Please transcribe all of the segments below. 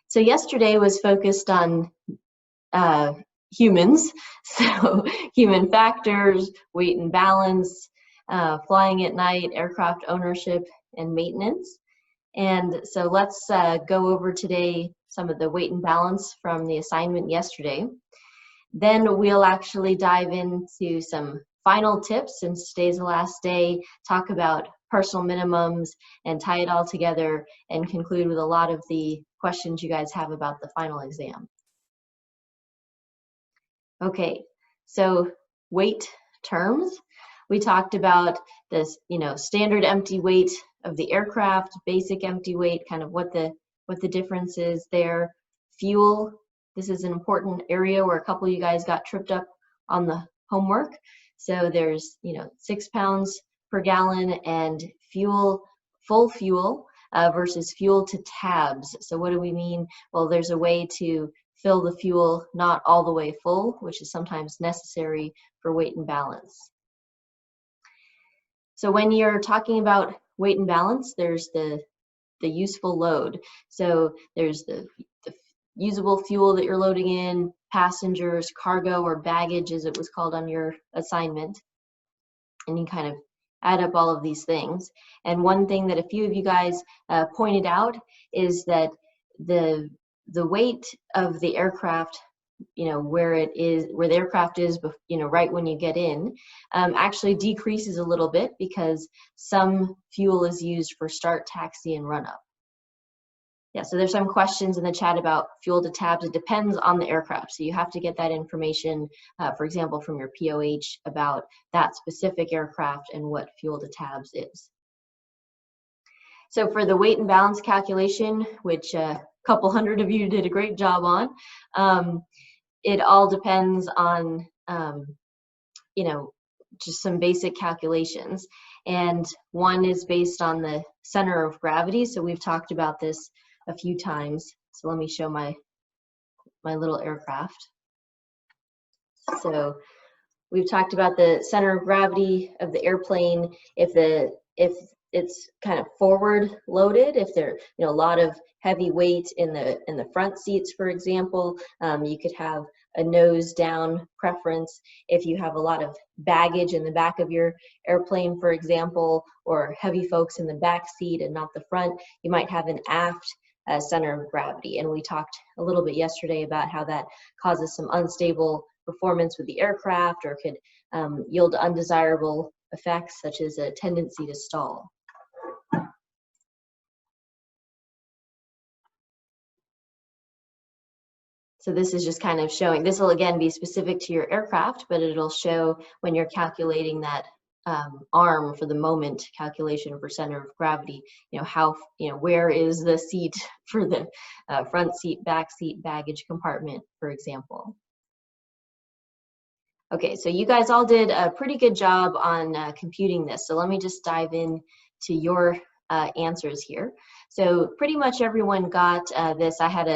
So yesterday was focused on humans, so human factors, weight and balance, flying at night, aircraft ownership, and maintenance. And so let's go over today some of the weight and balance from the assignment yesterday. Then we'll actually dive into some final tips, since today's the last day, talk about personal minimums and tie it all together and conclude with a lot of the questions you guys have about the final exam. Okay, so weight terms. We talked about this, standard empty weight of the aircraft, basic empty weight, kind of what the difference is there. Fuel, this is an important area where a couple of you guys got tripped up on the homework. So there's, 6 pounds per gallon, and fuel, full fuel versus fuel to tabs. So what do we mean? Well, there's a way to fill the fuel not all the way full, which is sometimes necessary for weight and balance. So when you're talking about weight and balance, there's the useful load. So there's the usable fuel that you're loading in, passengers, cargo, or baggage as it was called on your assignment. And you kind of add up all of these things. And one thing that a few of you guys pointed out is that the weight of the aircraft, where the aircraft is, right when you get in, actually decreases a little bit because some fuel is used for start, taxi, and run up. Yeah, so there's some questions in the chat about fuel to tabs. It depends on the aircraft. So you have to get that information, for example, from your POH about that specific aircraft and what fuel to tabs is. So for the weight and balance calculation, which a couple hundred of you did a great job on, it all depends on, just some basic calculations. And one is based on the center of gravity. So we've talked about this a few times. So let me show my little aircraft. So we've talked about the center of gravity of the airplane. If it's kind of forward loaded, if there a lot of heavy weight in the front seats, for example, you could have a nose down preference. If you have a lot of baggage in the back of your airplane, for example, or heavy folks in the back seat and not the front, you might have an aft center of gravity. And we talked a little bit yesterday about how that causes some unstable performance with the aircraft, or could yield undesirable effects such as a tendency to stall. So this is just kind of showing, this will again be specific to your aircraft, but it'll show when you're calculating that arm for the moment calculation for center of gravity, where is the seat for the front seat, back seat, baggage compartment, for example. Okay, so you guys all did a pretty good job on computing this. So let me just dive in to your answers here. So pretty much everyone got this. I had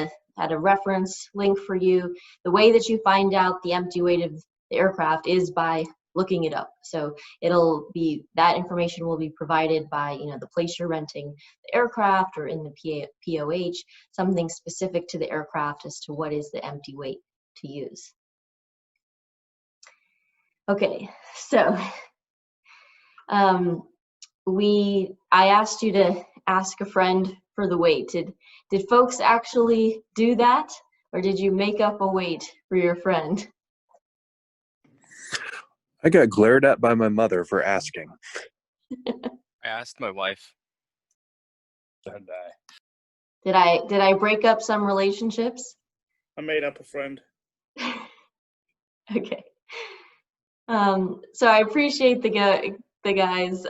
a reference link for you. The way that you find out the empty weight of the aircraft is by looking it up. So that information will be provided by the place you're renting the aircraft, or in the POH, something specific to the aircraft as to what is the empty weight to use. Okay, so I asked you to ask a friend for the weight. Did folks actually do that, or did you make up a weight for your friend? I got glared at by my mother for asking. I asked my wife. And I. Did I break up some relationships? I made up a friend. Okay. So I appreciate the guys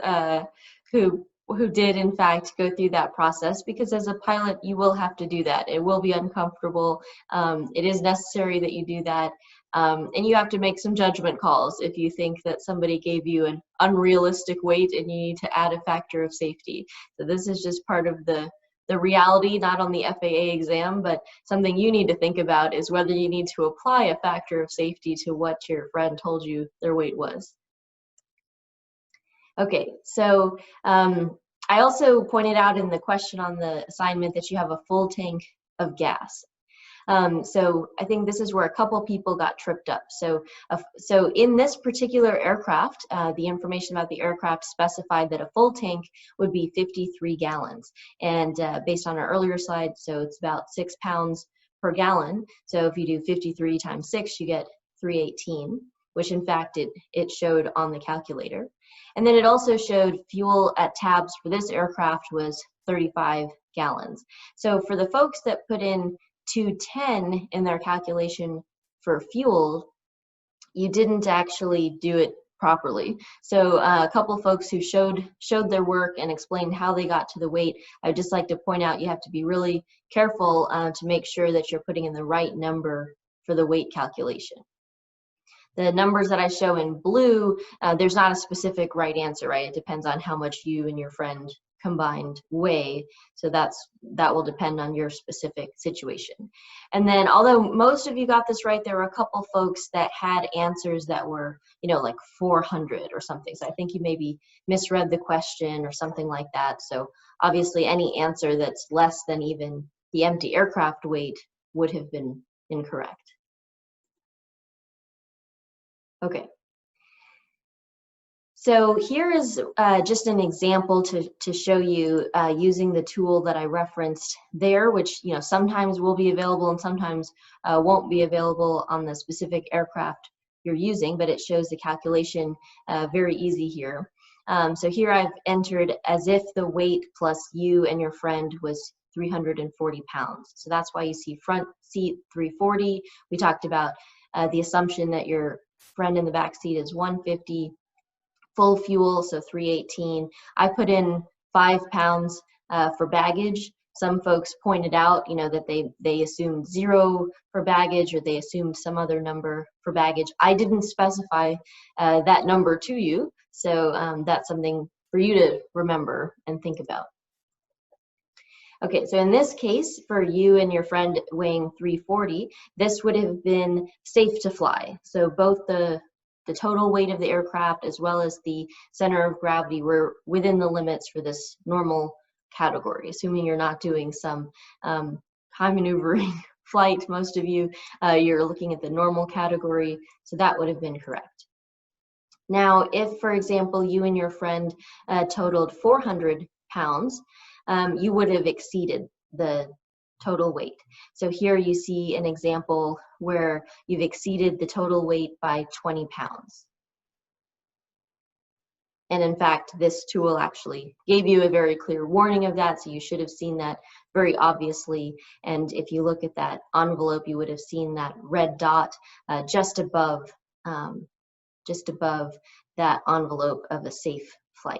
who did in fact go through that process, because as a pilot you will have to do that. It will be uncomfortable. It is necessary that you do that, and you have to make some judgment calls if you think that somebody gave you an unrealistic weight and you need to add a factor of safety. So this is just part of the reality, not on the FAA exam, but something you need to think about is whether you need to apply a factor of safety to what your friend told you their weight was. Okay, so I also pointed out in the question on the assignment that you have a full tank of gas. So I think this is where a couple people got tripped up. So in this particular aircraft, the information about the aircraft specified that a full tank would be 53 gallons. And based on our earlier slide, so it's about 6 pounds per gallon. So if you do 53 times 6, you get 318, which in fact it showed on the calculator. And then it also showed fuel at tabs for this aircraft was 35 gallons. So for the folks that put in 210 in their calculation for fuel, you didn't actually do it properly. So a couple folks who showed their work and explained how they got to the weight, I'd just like to point out you have to be really careful to make sure that you're putting in the right number for the weight calculation. The numbers that I show in blue, there's not a specific right answer, right? It depends on how much you and your friend combined weigh. So that will depend on your specific situation. And then although most of you got this right, there were a couple folks that had answers that were, like 400 or something. So I think you maybe misread the question or something like that. So obviously any answer that's less than even the empty aircraft weight would have been incorrect. Okay. So here is just an example to show you using the tool that I referenced there, which sometimes will be available and sometimes won't be available on the specific aircraft you're using, but it shows the calculation very easy here. So here I've entered as if the weight plus you and your friend was 340 pounds. So that's why you see front seat 340. We talked about the assumption that your friend in the back seat is 150. Full fuel, so 318. I put in 5 pounds for baggage. Some folks pointed out, that they assumed 0 for baggage or they assumed some other number for baggage. I didn't specify that number to you, so that's something for you to remember and think about. Okay, so in this case, for you and your friend weighing 340, this would have been safe to fly. So both the total weight of the aircraft as well as the center of gravity were within the limits for this normal category, assuming you're not doing some high maneuvering flight. Most of you, you're looking at the normal category, so that would have been correct. Now, if, for example, you and your friend totaled 400 pounds, you would have exceeded the total weight. So here you see an example where you've exceeded the total weight by 20 pounds. And in fact, this tool actually gave you a very clear warning of that, so you should have seen that very obviously. And if you look at that envelope, you would have seen that red dot just above that envelope of a safe flight.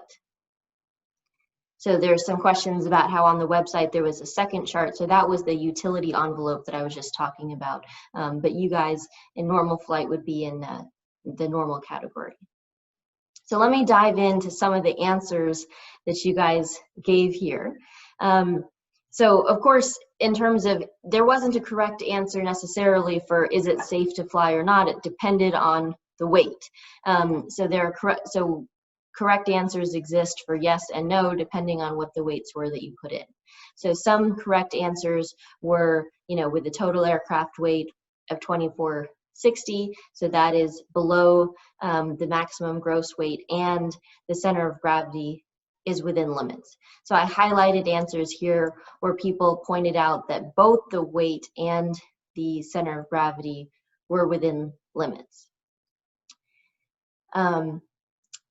So there's some questions about how on the website there was a second chart. So that was the utility envelope that I was just talking about. But you guys in normal flight would be in the normal category. So let me dive into some of the answers that you guys gave here. So of course, in terms of, there wasn't a correct answer necessarily for is it safe to fly or not. It depended on the weight. So correct answers exist for yes and no, depending on what the weights were that you put in. So some correct answers were, with the total aircraft weight of 2460, so that is below the maximum gross weight, and the center of gravity is within limits. So I highlighted answers here where people pointed out that both the weight and the center of gravity were within limits.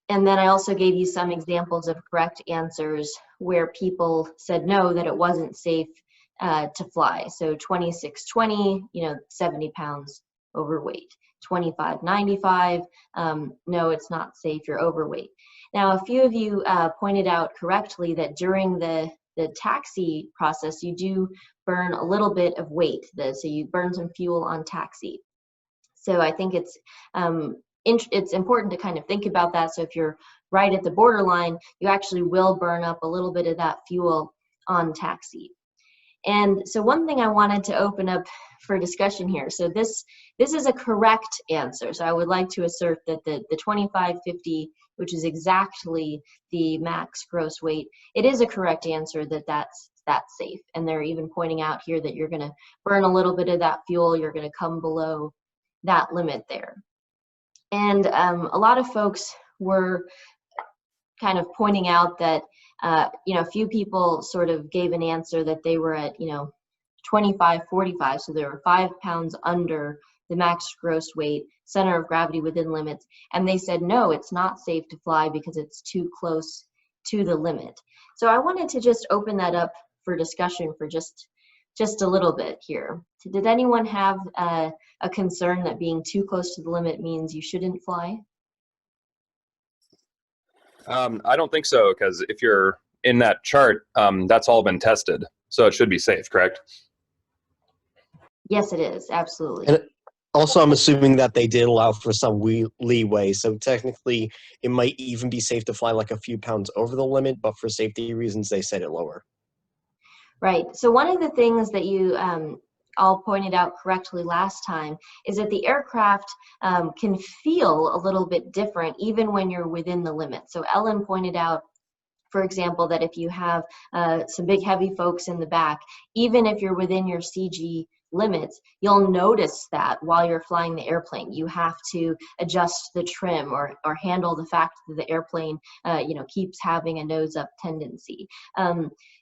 And then I also gave you some examples of correct answers where people said no, that it wasn't safe to fly. So 2620, 70 pounds overweight. 2595, no, it's not safe, you're overweight. Now, a few of you pointed out correctly that during the taxi process, you do burn a little bit of weight. So you burn some fuel on taxi. So I think it's important to kind of think about that. So if you're right at the borderline, you actually will burn up a little bit of that fuel on taxi. And so one thing I wanted to open up for discussion here. So this is a correct answer. So I would like to assert that the 2550, which is exactly the max gross weight, it is a correct answer that that's that safe. And they're even pointing out here that you're going to burn a little bit of that fuel. You're going to come below that limit there. And a lot of folks were kind of pointing out that, a few people sort of gave an answer that they were at, 25, 45, so they were 5 pounds under the max gross weight, center of gravity within limits, and they said, no, it's not safe to fly because it's too close to the limit. So I wanted to just open that up for discussion for just a little bit here. Did anyone have a concern that being too close to the limit means you shouldn't fly? I don't think so, because if you're in that chart, that's all been tested, so it should be safe, correct? Yes, it is, absolutely. And also, I'm assuming that they did allow for some leeway, so technically it might even be safe to fly like a few pounds over the limit, but for safety reasons, they set it lower. Right. So one of the things that you all pointed out correctly last time is that the aircraft can feel a little bit different even when you're within the limit. So Ellen pointed out, for example, that if you have some big heavy folks in the back, even if you're within your CG limits, you'll notice that while you're flying the airplane. You have to adjust the trim or handle the fact that the airplane keeps having a nose up tendency.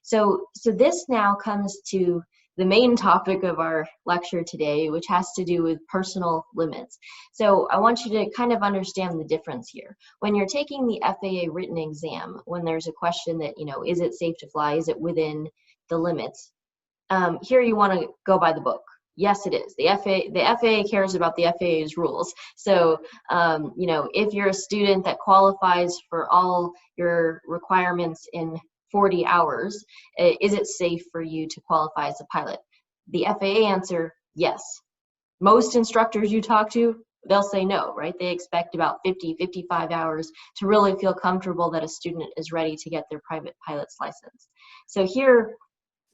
So this now comes to the main topic of our lecture today, which has to do with personal limits. So I want you to kind of understand the difference here. When you're taking the FAA written exam, when there's a question that, is it safe to fly? Is it within the limits? Here you want to go by the book. Yes, it is. The FAA cares about the FAA's rules. So, if you're a student that qualifies for all your requirements in 40 hours, is it safe for you to qualify as a pilot? The FAA answer, yes. Most instructors you talk to, they'll say no, right? They expect about 50, 55 hours to really feel comfortable that a student is ready to get their private pilot's license. So here,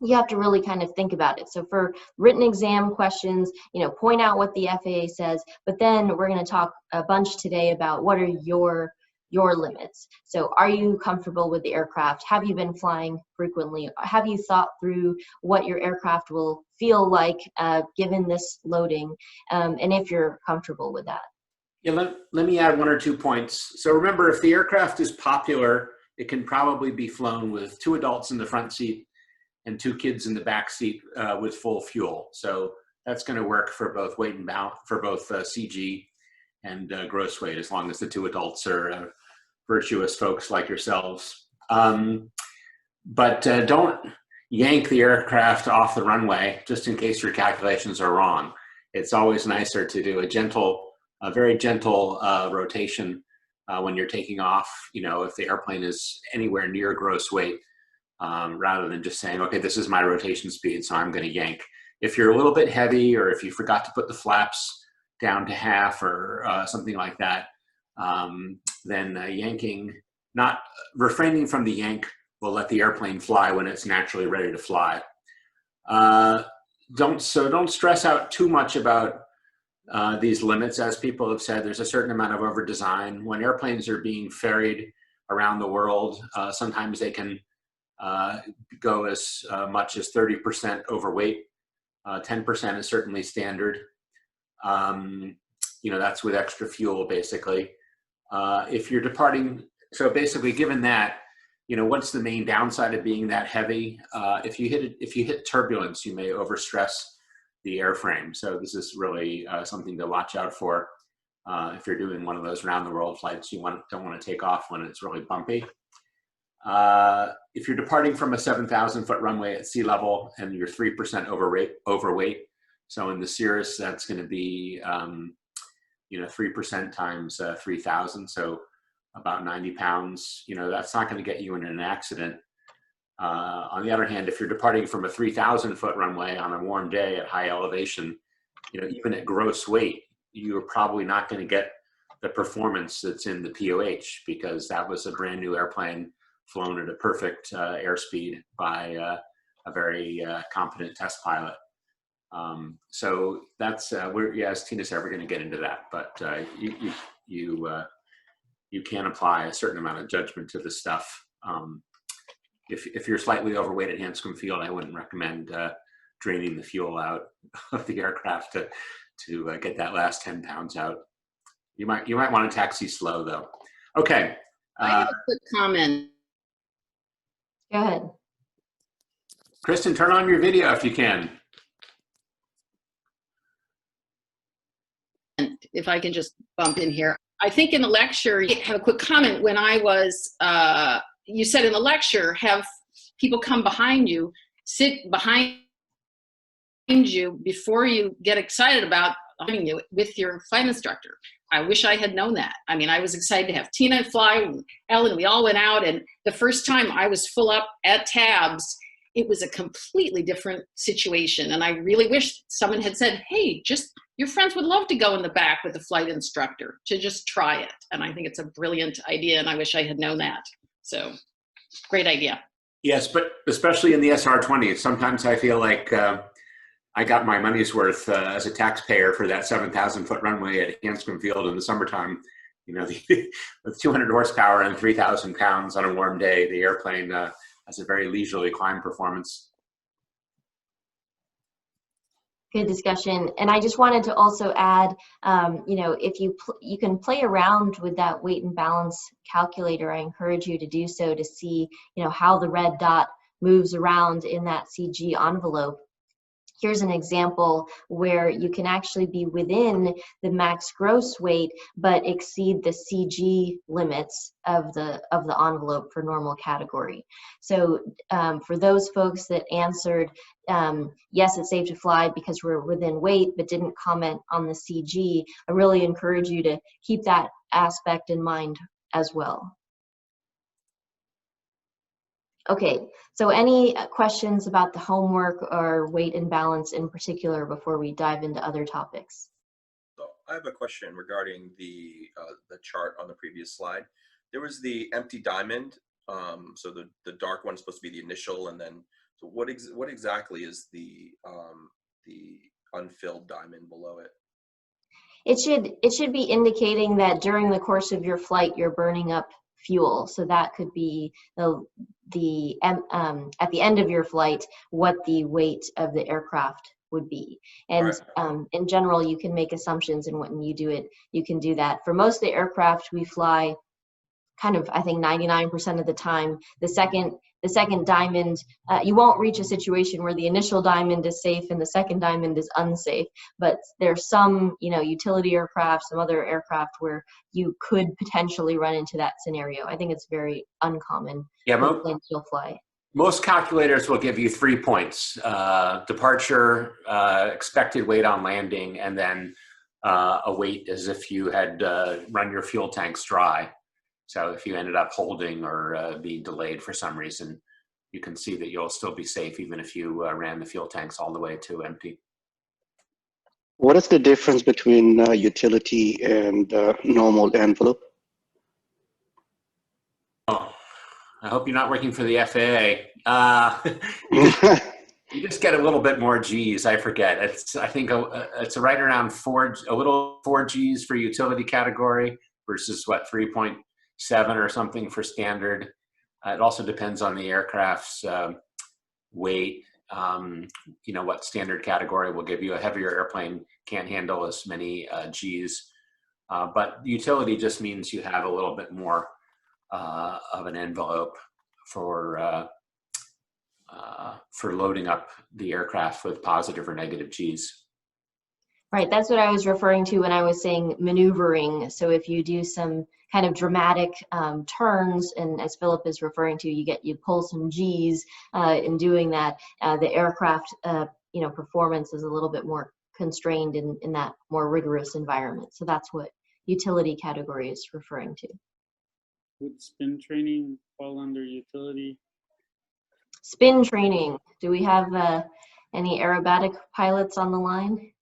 you have to really kind of think about it. So for written exam questions, point out what the FAA says, but then we're going to talk a bunch today about what are your limits. So are you comfortable with the aircraft? Have you been flying frequently? Have you thought through what your aircraft will feel like given this loading? And if you're comfortable with that. Yeah, let me add 1 or 2 points. So remember, if the aircraft is popular, it can probably be flown with 2 adults in the front seat and 2 kids in the back seat with full fuel. So that's going to work for both weight and balance, for both CG and gross weight, as long as the 2 adults are virtuous folks like yourselves. But don't yank the aircraft off the runway just in case your calculations are wrong. It's always nicer to do a very gentle rotation when you're taking off, if the airplane is anywhere near gross weight, rather than just saying, okay, this is my rotation speed, so I'm going to yank. If you're a little bit heavy, or if you forgot to put the flaps down to half or something like that, then refraining from the yank will let the airplane fly when it's naturally ready to fly. Don't stress out too much about these limits. As people have said, there's a certain amount of over design. When airplanes are being ferried around the world, sometimes they can go as much as 30% overweight. 10% is certainly standard. That's with extra fuel, basically. If you're departing, so basically, given that, what's the main downside of being that heavy? If you hit turbulence, you may overstress the airframe. So this is really something to watch out for. If you're doing one of those round the world flights, you don't want to take off when it's really bumpy. If you're departing from a 7,000 foot runway at sea level and you're 3% overweight, so in the Cirrus, that's going to be 3% times 3,000, so about 90 pounds. That's not going to get you in an accident. On the other hand, if you're departing from a 3,000 foot runway on a warm day at high elevation, even at gross weight, you're probably not going to get the performance that's in the POH, because that was a brand new airplane flown at a perfect airspeed by a very competent test pilot. So that's as Tina said, we're going to get into that, but you can apply a certain amount of judgment to this stuff. if you're slightly overweight at Hanscom Field, I wouldn't recommend draining the fuel out of the aircraft to get that last 10 pounds out. You might want to taxi slow though. Okay. I have a quick comment. Go ahead. Kristen, turn on your video if you can. If I can just bump in here. I think in the lecture, you have a quick comment. When I was, you said in the lecture, have people come behind you, sit behind you before you get excited about having you with your flight instructor. I wish I had known that. I mean, I was excited to have Tina fly, and Ellen, we all went out, and the first time I was full up at tabs, it was a completely different situation. And I really wish someone had said, hey, just your friends would love to go in the back with the flight instructor to just try it. And I think it's a brilliant idea, and I wish I had known that. So great idea. Yes, but especially in the SR-20, sometimes I feel like I got my money's worth as a taxpayer for that 7,000-foot runway at Hanscom Field in the summertime. You know, with 200 horsepower and 3,000 pounds on a warm day, the airplane has a very leisurely climb performance. Good discussion. And I just wanted to also add, you know, if you can play around with that weight and balance calculator, I encourage you to do so to see, you know, how the red dot moves around in that CG envelope. Here's an example where you can actually be within the max gross weight, but exceed the CG limits of the envelope for normal category. So for those folks that answered, yes, it's safe to fly because we're within weight, but didn't comment on the CG, I really encourage you to keep that aspect in mind as well. Okay, so any questions about the homework or weight and balance in particular before we dive into other topics? So I have a question regarding the chart on the previous slide. There was the empty diamond. So the dark one is supposed to be the initial, and then so what exactly is the unfilled diamond below it? It should be indicating that during the course of your flight you're burning up fuel. So that could be at the end of your flight what the weight of the aircraft would be. And right. In general, you can make assumptions, and when you do it, you can do that. For most of the aircraft we fly, kind of, I think 99% of the time, the second diamond, you won't reach a situation where the initial diamond is safe and the second diamond is unsafe. But there's some, you know, utility aircraft, some other aircraft where you could potentially run into that scenario. I think it's very uncommon. Yeah, for planes you'll fly. Most calculators will give you 3 points: departure, expected weight on landing, and then a weight as if you had run your fuel tanks dry. So if you ended up holding or being delayed for some reason, you can see that you'll still be safe even if you ran the fuel tanks all the way to empty. What is the difference between utility and normal envelope? Oh, I hope you're not working for the FAA. You just get a little bit more G's. I forget. I think it's right around 4 G's for utility category versus what, 3.7 or something for standard. It also depends on the aircraft's weight. You know, what standard category will give you. A heavier airplane can't handle as many G's. But utility just means you have a little bit more of an envelope for loading up the aircraft with positive or negative G's. Right, that's what I was referring to when I was saying maneuvering. So if you do some kind of dramatic turns, and as Philip is referring to, you pull some G's in doing that, the aircraft you know, performance is a little bit more constrained in that more rigorous environment. So that's what utility category is referring to. Would spin training fall under utility? Spin training. Do we have any aerobatic pilots on the line?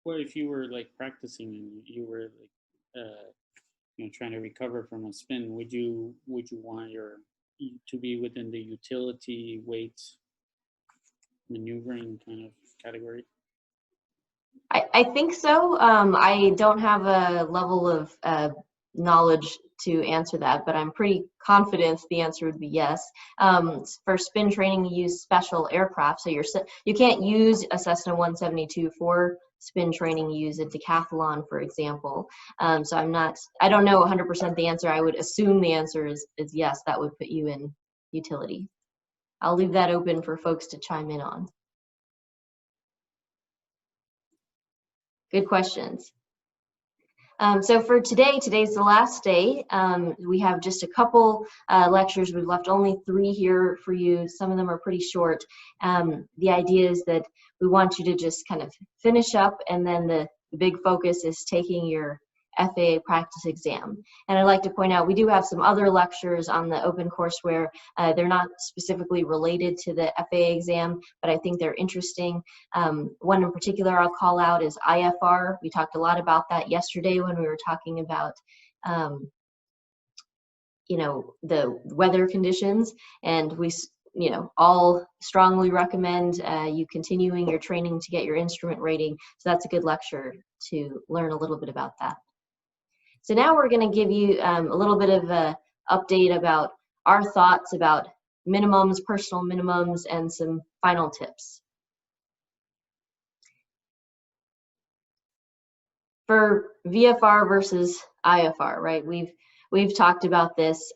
Well, if you were like practicing and you were like, you know, trying to recover from a spin, would you want to be within the utility weight maneuvering kind of category? I think so. I don't have a level of knowledge to answer that, but I'm pretty confident the answer would be yes. For spin training, you use special aircraft, so you can't use a Cessna 172 for spin training. You use a decathlon, for example. So I don't know 100% the answer. I would assume the answer is yes, that would put you in utility. I'll leave that open for folks to chime in on. Good questions. So for today's the last day. We have just a couple lectures. We've left only 3 here for you. Some of them are pretty short. The idea is that we want you to just kind of finish up, and then the big focus is taking your FAA practice exam. And I'd like to point out, we do have some other lectures on the OpenCourseWare. They're not specifically related to the FAA exam, but I think they're interesting. One in particular I'll call out is IFR. We talked a lot about that yesterday when we were talking about the weather conditions, and we all strongly recommend you continuing your training to get your instrument rating. So that's a good lecture to learn a little bit about that. So now we're going to give you a little bit of an update about our thoughts about minimums, personal minimums, and some final tips. For VFR versus IFR, right? We've talked about this.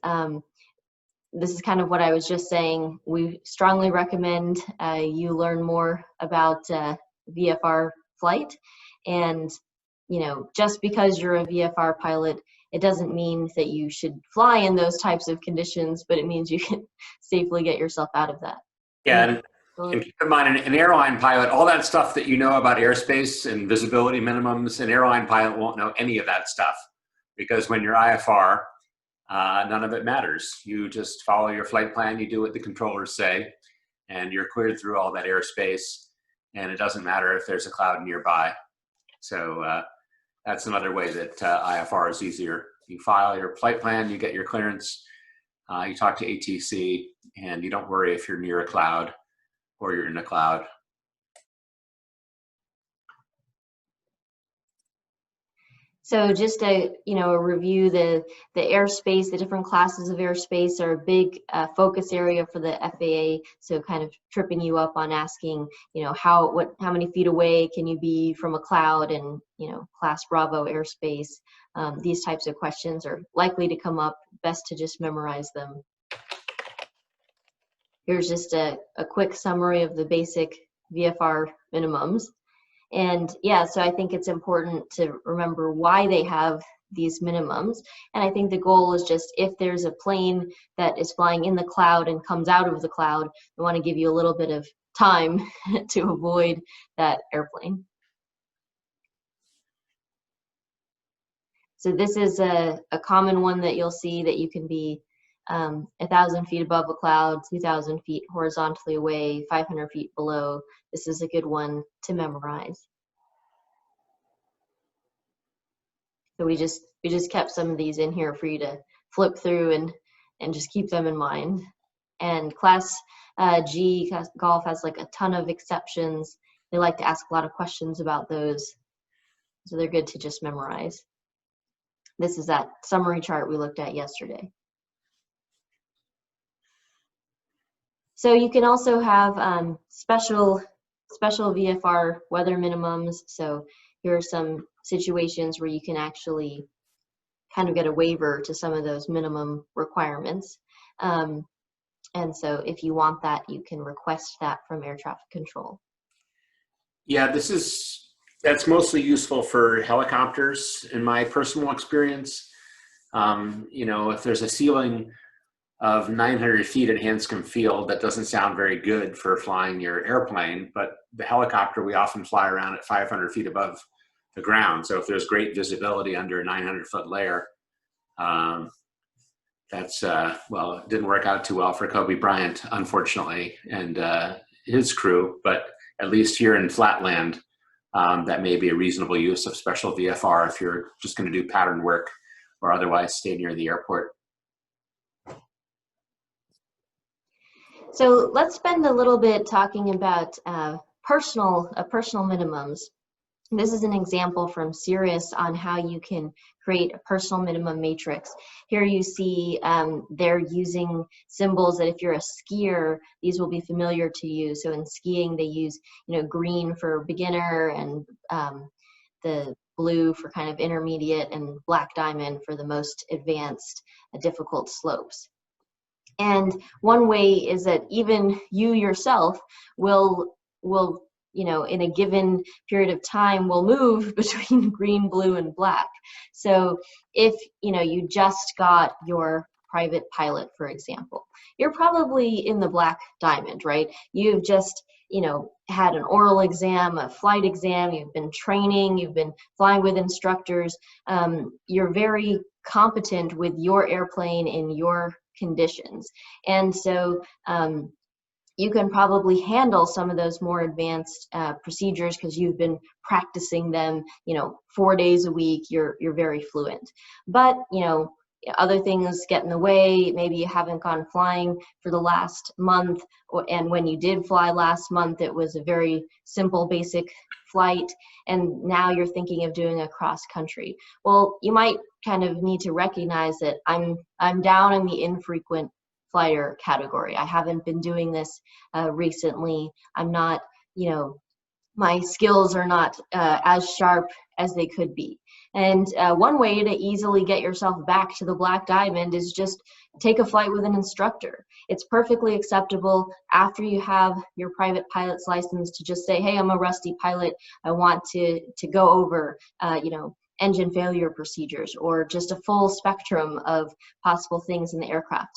This is kind of what I was just saying. We strongly recommend you learn more about VFR flight, and just because you're a VFR pilot, it doesn't mean that you should fly in those types of conditions, but it means you can safely get yourself out of that. Yeah, and keep in mind, an airline pilot, all that stuff that you know about airspace and visibility minimums, an airline pilot won't know any of that stuff, because when you're IFR, none of it matters. You just follow your flight plan, you do what the controllers say, and you're cleared through all that airspace, and it doesn't matter if there's a cloud nearby. So that's another way that IFR is easier. You file your flight plan, you get your clearance, you talk to ATC, and you don't worry if you're near a cloud or you're in a cloud. So just to review, the airspace, the different classes of airspace are a big focus area for the FAA. So kind of tripping you up on asking, how many feet away can you be from a cloud, and class Bravo airspace. These types of questions are likely to come up. Best to just memorize them. Here's just a quick summary of the basic VFR minimums. And yeah, so I think it's important to remember why they have these minimums. And I think the goal is just, if there's a plane that is flying in the cloud and comes out of the cloud, we want to give you a little bit of time to avoid that airplane. So this is a common one that you'll see, that you can be 1,000 feet above a cloud, 2,000 feet horizontally away, 500 feet below. This is a good one to memorize. So we just kept some of these in here for you to flip through and just keep them in mind. And class G golf has like a ton of exceptions. They like to ask a lot of questions about those, so they're good to just memorize. This is that summary chart we looked at yesterday. So you can also have special VFR weather minimums. So here are some situations where you can actually kind of get a waiver to some of those minimum requirements. And so if you want that, you can request that from air traffic control. Yeah, that's mostly useful for helicopters in my personal experience. If there's a ceiling of 900 feet at Hanscom Field, that doesn't sound very good for flying your airplane, but the helicopter, we often fly around at 500 feet above the ground. So if there's great visibility under a 900-foot layer, that's, well, it didn't work out too well for Kobe Bryant, unfortunately, and his crew, but at least here in flatland, that may be a reasonable use of special VFR if you're just going to do pattern work or otherwise stay near the airport. So let's spend a little bit talking about personal minimums. This is an example from Cirrus on how you can create a personal minimum matrix. Here you see they're using symbols that if you're a skier, these will be familiar to you. So in skiing, they use green for beginner and the blue for kind of intermediate and black diamond for the most advanced difficult slopes. And one way is that even you yourself will in a given period of time will move between green, blue, and black. So if you just got your private pilot, for example, you're probably in the black diamond, right? You've just had an oral exam, a flight exam, you've been training, you've been flying with instructors, you're very competent with your airplane in your conditions. And so you can probably handle some of those more advanced procedures because you've been practicing them, 4 days a week, you're very fluent. But, other things get in the way. Maybe you haven't gone flying for the last month, and when you did fly last month, it was a very simple, basic flight, and now you're thinking of doing a cross country. Well, you might kind of need to recognize that I'm down in the infrequent flyer category. I haven't been doing this recently. I'm not, my skills are not as sharp as they could be. And one way to easily get yourself back to the black diamond is just take a flight with an instructor. It's perfectly acceptable after you have your private pilot's license to just say, hey, I'm a rusty pilot. I want to go over, engine failure procedures or just a full spectrum of possible things in the aircraft.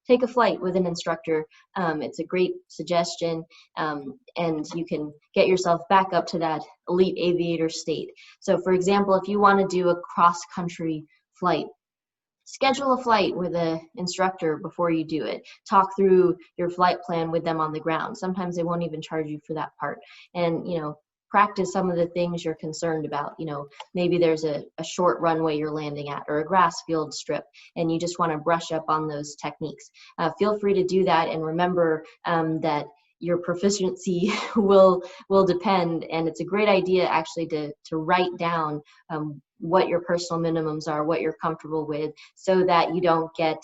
Take a flight with an instructor. It's a great suggestion, and you can get yourself back up to that elite aviator state. So for example, if you want to do a cross-country flight, schedule a flight with an instructor before you do it. Talk through your flight plan with them on the ground. Sometimes they won't even charge you for that part. And, practice some of the things you're concerned about. Maybe there's a short runway you're landing at or a grass field strip, and you just want to brush up on those techniques. Feel free to do that, and remember that your proficiency will depend, and it's a great idea actually to write down what your personal minimums are, what you're comfortable with, so that you don't get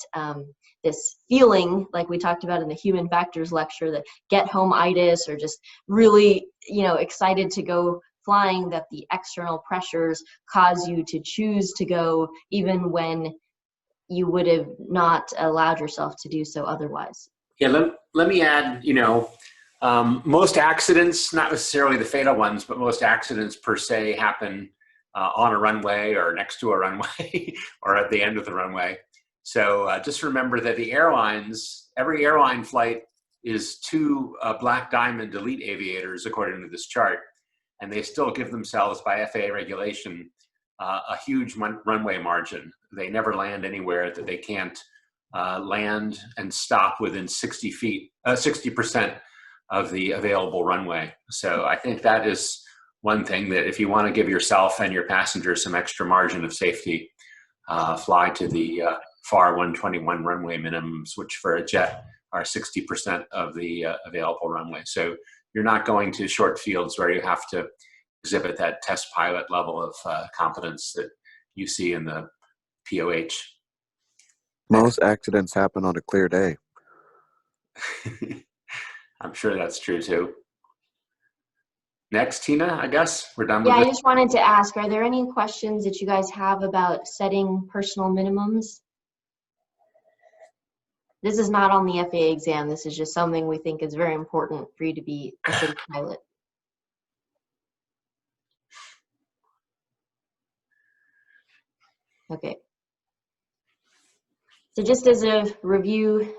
this feeling like we talked about in the human factors lecture, that get home-itis, or just really excited to go flying, that the external pressures cause you to choose to go even when you would have not allowed yourself to do so otherwise. Yeah, let me add, most accidents, not necessarily the fatal ones, but most accidents per se happen on a runway or next to a runway or at the end of the runway. So just remember that the airlines, every airline flight is 2 black diamond elite aviators according to this chart, and they still give themselves by FAA regulation a huge runway margin. They never land anywhere that they can't land and stop within 60% of the available runway. So I think that is one thing that if you want to give yourself and your passengers some extra margin of safety, fly to the FAR 121 runway minimums, which for a jet are 60% of the available runway. So you're not going to short fields where you have to exhibit that test pilot level of competence that you see in the POH. Most accidents happen on a clear day. I'm sure that's true too. Next, Tina, I guess we're done with Yeah, this. I just wanted to ask, are there any questions that you guys have about setting personal minimums? This is not on the FAA exam. This is just something we think is very important for you to be a safe pilot. Okay. So just as a review,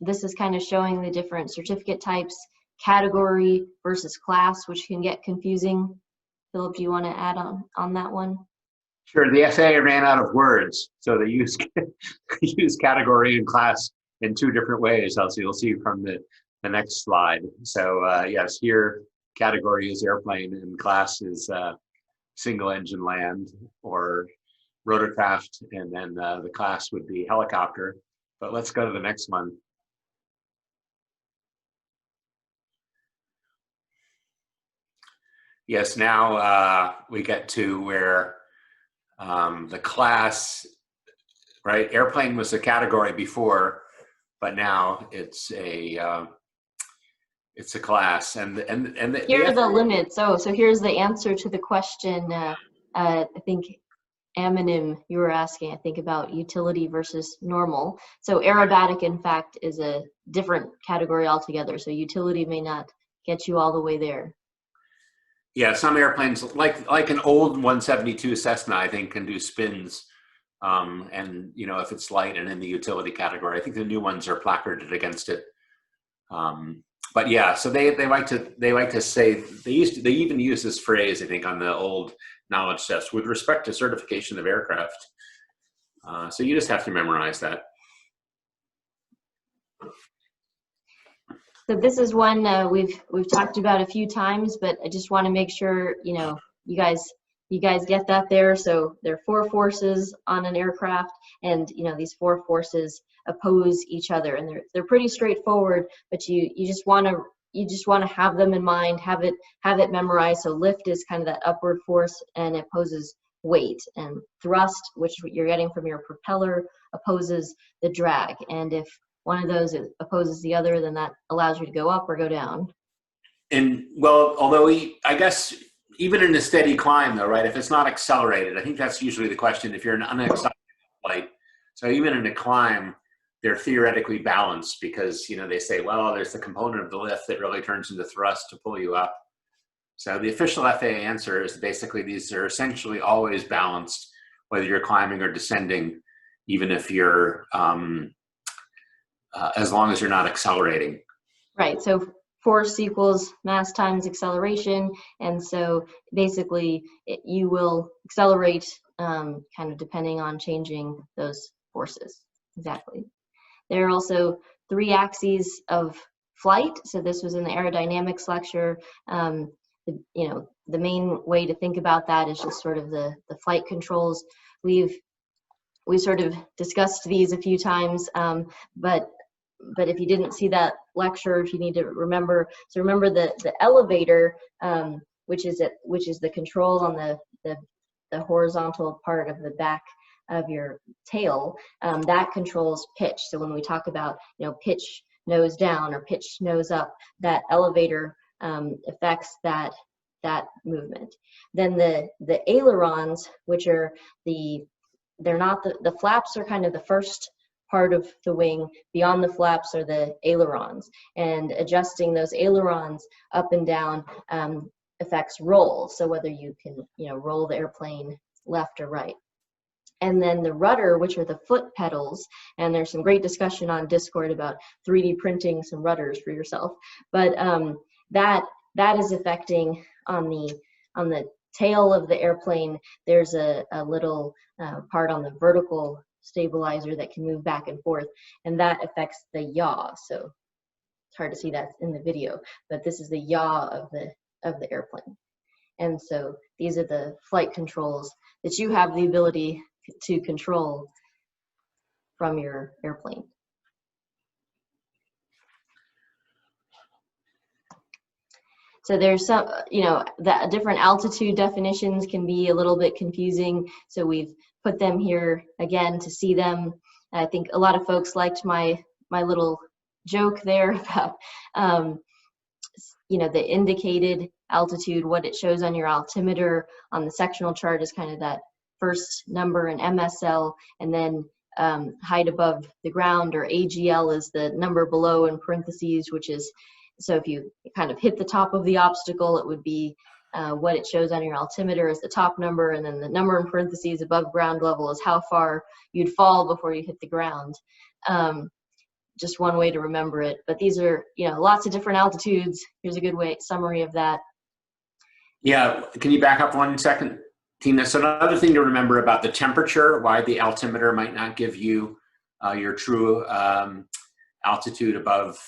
this is kind of showing the different certificate types, category versus class, which can get confusing. Philip, do you want to add on that one? Sure, the FAA ran out of words, so they use category and class in 2 different ways, as you'll see from the next slide. So yes, here category is airplane and class is single engine land or rotorcraft, and then the class would be helicopter. But let's go to the next one. Yes, now we get to where the class, right? Airplane was a category before, but now it's a class, and Here are the limits. Oh, so here's the answer to the question. I think Aminim, you were asking, I think, about utility versus normal. So aerobatic, in fact, is a different category altogether. So utility may not get you all the way there. Yeah, some airplanes, like an old 172 Cessna, I think, can do spins. And you know, if it's light and in the utility category, I think the new ones are placarded against it. But yeah, so they like to say, they even use this phrase, I think, on the old knowledge tests with respect to certification of aircraft. So you just have to memorize that. So this is one we've talked about a few times, but I just want to make sure you guys get that there. So there are 4 forces on an aircraft, and these 4 forces oppose each other, and they're pretty straightforward. But you just want to have them in mind, have it memorized. So lift is kind of that upward force, and it opposes weight, and thrust, which you're getting from your propeller, opposes the drag. And if one of those opposes the other, then that allows you to go up or go down. And well, although I guess even in a steady climb though, right? If it's not accelerated, I think that's usually the question. If you're in an unaccelerated flight, so even in a climb, they're theoretically balanced because they say, well, there's the component of the lift that really turns into thrust to pull you up. So the official FAA answer is basically these are essentially always balanced, whether you're climbing or descending, even if you're as long as you're not accelerating. Right. So force equals mass times acceleration, and so basically you will accelerate kind of depending on changing those forces. Exactly. There are also 3 axes of flight. So this was in the aerodynamics lecture. The main way to think about that is just sort of the flight controls. We sort of discussed these a few times, but if you didn't see that lecture, if you need to remember, so remember the elevator, which is the control on the horizontal part of the back of your tail, that controls pitch. So when we talk about pitch nose down or pitch nose up, that elevator affects that movement. Then the ailerons, which are they're not the flaps are kind of the first part of the wing. Beyond the flaps are the ailerons, and adjusting those ailerons up and down affects roll. So whether you can roll the airplane left or right. And then the rudder, which are the foot pedals, and there's some great discussion on Discord about 3D printing some rudders for yourself. But that is affecting on the tail of the airplane. There's a little part on the vertical stabilizer that can move back and forth, and that affects the yaw. So it's hard to see that in the video, but this is the yaw of the airplane. And so these are the flight controls that you have the ability to control from your airplane. So there's some, the different altitude definitions can be a little bit confusing. So we've put them here again to see them. I think a lot of folks liked my little joke there about, the indicated altitude, what it shows on your altimeter on the sectional chart is kind of that first number in MSL, and then height above the ground, or AGL, is the number below in parentheses, which is, so if you kind of hit the top of the obstacle, it would be what it shows on your altimeter is the top number, and then the number in parentheses above ground level is how far you'd fall before you hit the ground. Just one way to remember it. But these are, lots of different altitudes. Here's a good summary of that. Yeah, can you back up 1 second, Tina? So another thing to remember about the temperature, why the altimeter might not give you your true altitude above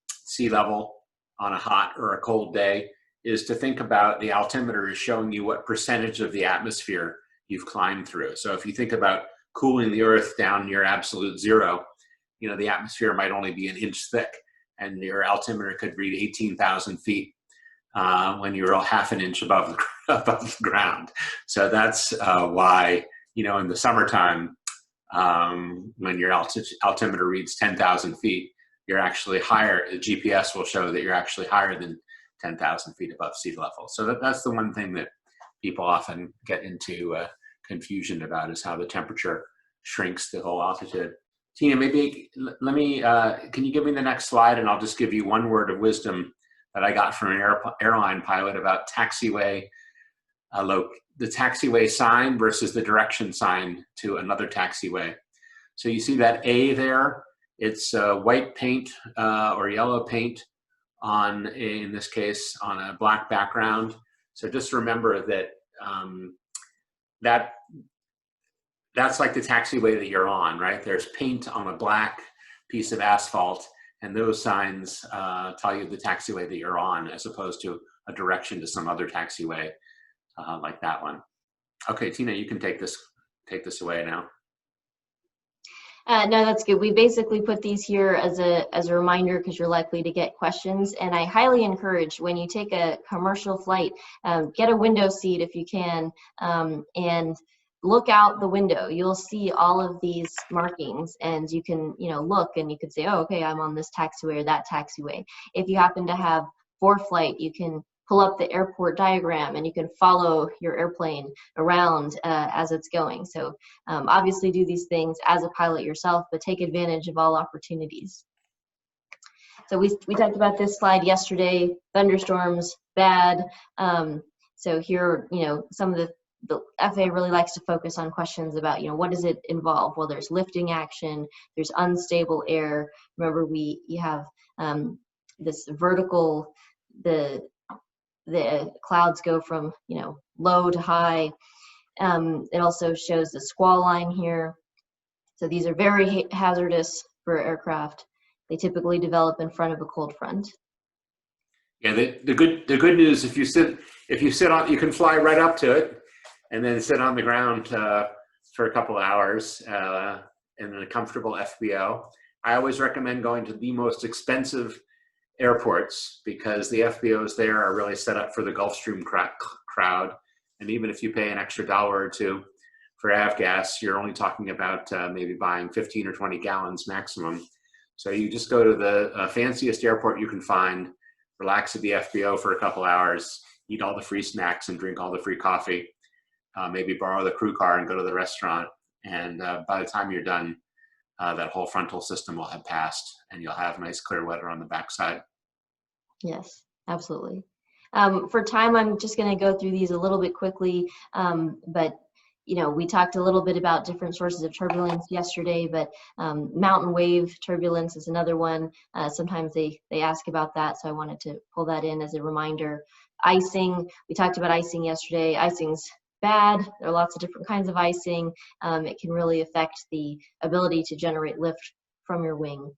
sea level on a hot or a cold day, is to think about the altimeter is showing you what percentage of the atmosphere you've climbed through. So if you think about cooling the earth down near absolute zero, the atmosphere might only be an inch thick, and your altimeter could read 18,000 feet. when you're all half an inch above the ground. So that's why, you know, in the summertime, when your altimeter reads 10,000 feet, you're actually higher. The GPS will show that you're actually higher than 10,000 feet above sea level. So that's the one thing that people often get into confusion about, is how the temperature shrinks the whole altitude. Tina, maybe let me, can you give me the next slide, and I'll just give you one word of wisdom that I got from an airline pilot about taxiway, the taxiway sign versus the direction sign to another taxiway. So you see that A there, it's white paint or yellow paint on, in this case, on a black background. So just remember that that's like the taxiway that you're on, right? There's paint on a black piece of asphalt, and those signs tell you the taxiway that you're on, as opposed to a direction to some other taxiway like that one. Okay, Tina, you can take this away now. No, that's good. We basically put these here as a reminder, because you're likely to get questions. And I highly encourage, when you take a commercial flight, get a window seat if you can, and look out the window. You'll see all of these markings, and you can, you know, look and you can say, oh, okay, I'm on this taxiway or that taxiway. If you happen to have ForeFlight, you can pull up the airport diagram and you can follow your airplane around as it's going. So obviously do these things as a pilot yourself, but take advantage of all opportunities. So we talked about this slide yesterday. Thunderstorms, bad. So here, you know, some of the FAA really likes to focus on questions about, you know, what does it involve? Well, there's lifting action, there's unstable air. Remember, you have this vertical, the clouds go from, you know, low to high. It also shows the squall line here. So these are very hazardous for aircraft. They typically develop in front of a cold front. Yeah, the good news, if you sit on, you can fly right up to it and then sit on the ground for a couple of hours in a comfortable FBO. I always recommend going to the most expensive airports, because the FBOs there are really set up for the Gulfstream crowd. And even if you pay an extra $1 or $2 for avgas, you're only talking about maybe buying 15 or 20 gallons maximum. So you just go to the fanciest airport you can find, relax at the FBO for a couple hours, eat all the free snacks and drink all the free coffee, maybe borrow the crew car and go to the restaurant. And by the time you're done, that whole frontal system will have passed, and you'll have nice clear weather on the backside. Yes, absolutely. For time, I'm just going to go through these a little bit quickly, but you know, we talked a little bit about different sources of turbulence yesterday, but mountain wave turbulence is another one. Sometimes they ask about that, so I wanted to pull that in as a reminder. Icing, we talked about icing yesterday. Icing's bad. There are lots of different kinds of icing. It can really affect the ability to generate lift from your wing.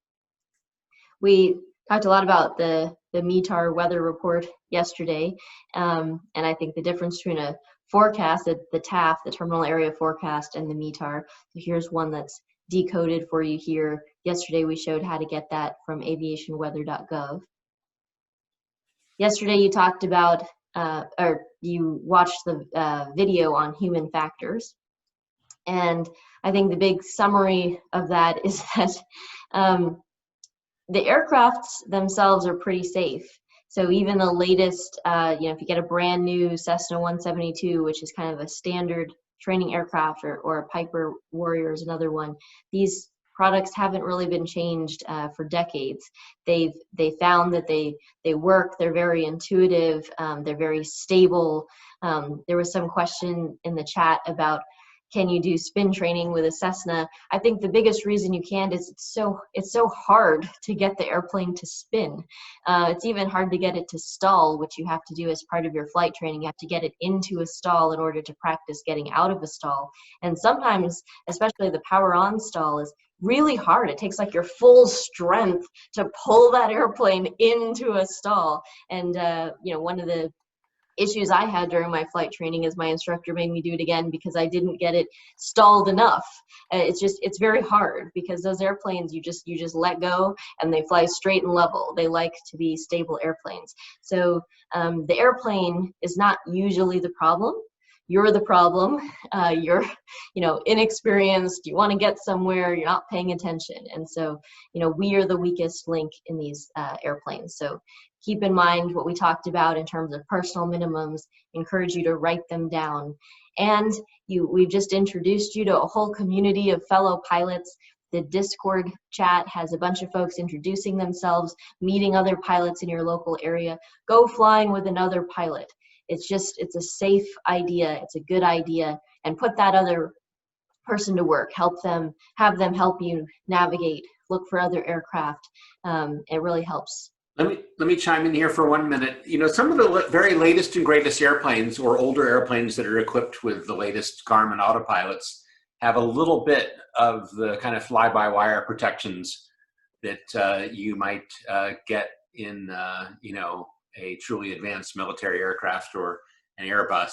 We talked a lot about the METAR weather report yesterday, and I think the difference between a forecast, the TAF, the terminal area forecast, and the METAR. So here's one that's decoded for you here. Yesterday we showed how to get that from aviationweather.gov. Yesterday you talked about, or you watched the video on human factors. And I think the big summary of that is that the aircrafts themselves are pretty safe. So even the latest, you know, if you get a brand new Cessna 172, which is kind of a standard training aircraft, or a Piper Warrior is another one, these products haven't really been changed for decades. They found that they work, they're very intuitive, they're very stable. There was some question in the chat about, can you do spin training with a Cessna? I think the biggest reason you can't is it's so hard to get the airplane to spin. It's even hard to get it to stall, which you have to do as part of your flight training. You have to get it into a stall in order to practice getting out of a stall. And sometimes, especially the power on stall, is really hard. It takes like your full strength to pull that airplane into a stall. And you know, one of the issues I had during my flight training is my instructor made me do it again because I didn't get it stalled enough. It's very hard because those airplanes, you just let go and they fly straight and level. They like to be stable airplanes. So the airplane is not usually the problem. You're the problem. You're, inexperienced. You want to get somewhere. You're not paying attention. And so, we are the weakest link in these airplanes. So keep in mind what we talked about in terms of personal minimums. Encourage you to write them down. And we've just introduced you to a whole community of fellow pilots. The Discord chat has a bunch of folks introducing themselves, meeting other pilots in your local area. Go flying with another pilot. It's a safe idea. It's a good idea. And put that other person to work. Have them help you navigate, look for other aircraft. It really helps. Let me chime in here for 1 minute. Some of the very latest and greatest airplanes or older airplanes that are equipped with the latest Garmin autopilots have a little bit of the kind of fly-by-wire protections that you might get in, a truly advanced military aircraft or an Airbus.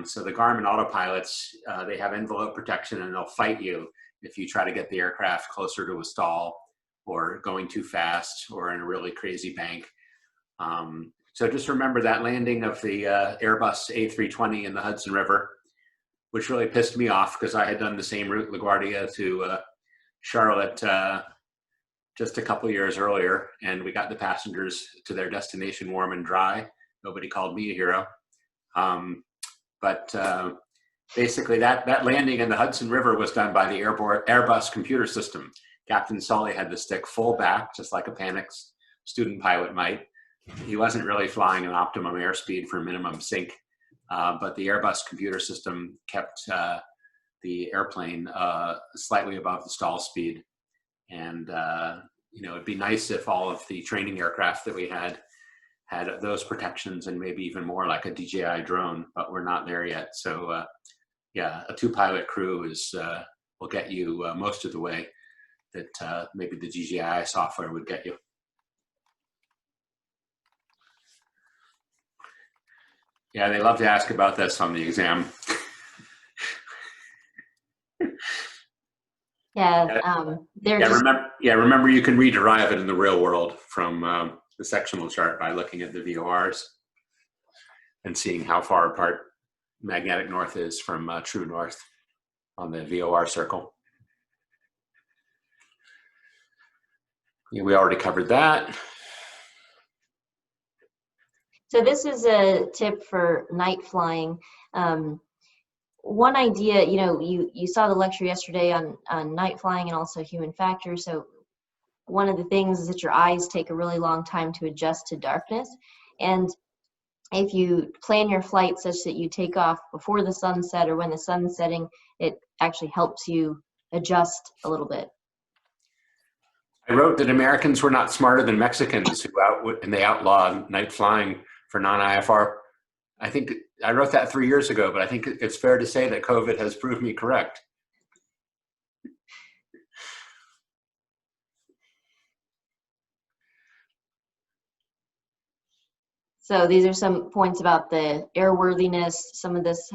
So the Garmin autopilots, they have envelope protection and they'll fight you if you try to get the aircraft closer to a stall or going too fast or in a really crazy bank. So just remember that landing of the Airbus A320 in the Hudson River, which really pissed me off because I had done the same route, LaGuardia to Charlotte, just a couple years earlier, and we got the passengers to their destination warm and dry. Nobody called me a hero. But basically that landing in the Hudson River was done by the Airbus computer system. Captain Sully had to stick full back, just like a panicked student pilot might. He wasn't really flying an optimum airspeed for minimum sync, but the Airbus computer system kept the airplane slightly above the stall speed. And it'd be nice if all of the training aircraft that we had those protections and maybe even more, like a DJI drone, but we're not there yet. So a 2-pilot crew will get you most of the way that maybe the DJI software would get you. Yeah, they love to ask about this on the exam. Remember you can rederive it in the real world from the sectional chart by looking at the VORs and seeing how far apart magnetic north is from true north on the VOR circle. Yeah, we already covered that. So this is a tip for night flying. One idea, you saw the lecture yesterday on night flying and also human factor. So one of the things is that your eyes take a really long time to adjust to darkness. And if you plan your flight such that you take off before the sunset or when the sun's setting, it actually helps you adjust a little bit. I wrote that Americans were not smarter than Mexicans and they outlawed night flying for non-IFR. I think I wrote that 3 years ago, but I think it's fair to say that COVID has proved me correct. So these are some points about the airworthiness. Some of this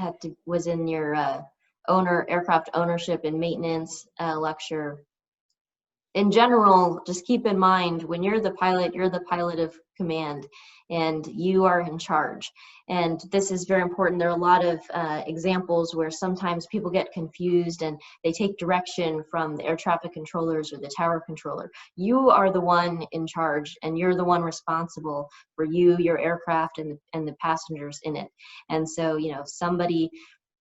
was in your aircraft ownership and maintenance lecture. In general, just keep in mind when you're the pilot of command and you are in charge. And this is very important. There are a lot of examples where sometimes people get confused and they take direction from the air traffic controllers or the tower controller. You are the one in charge and you're the one responsible for your aircraft and the passengers in it. And so, if somebody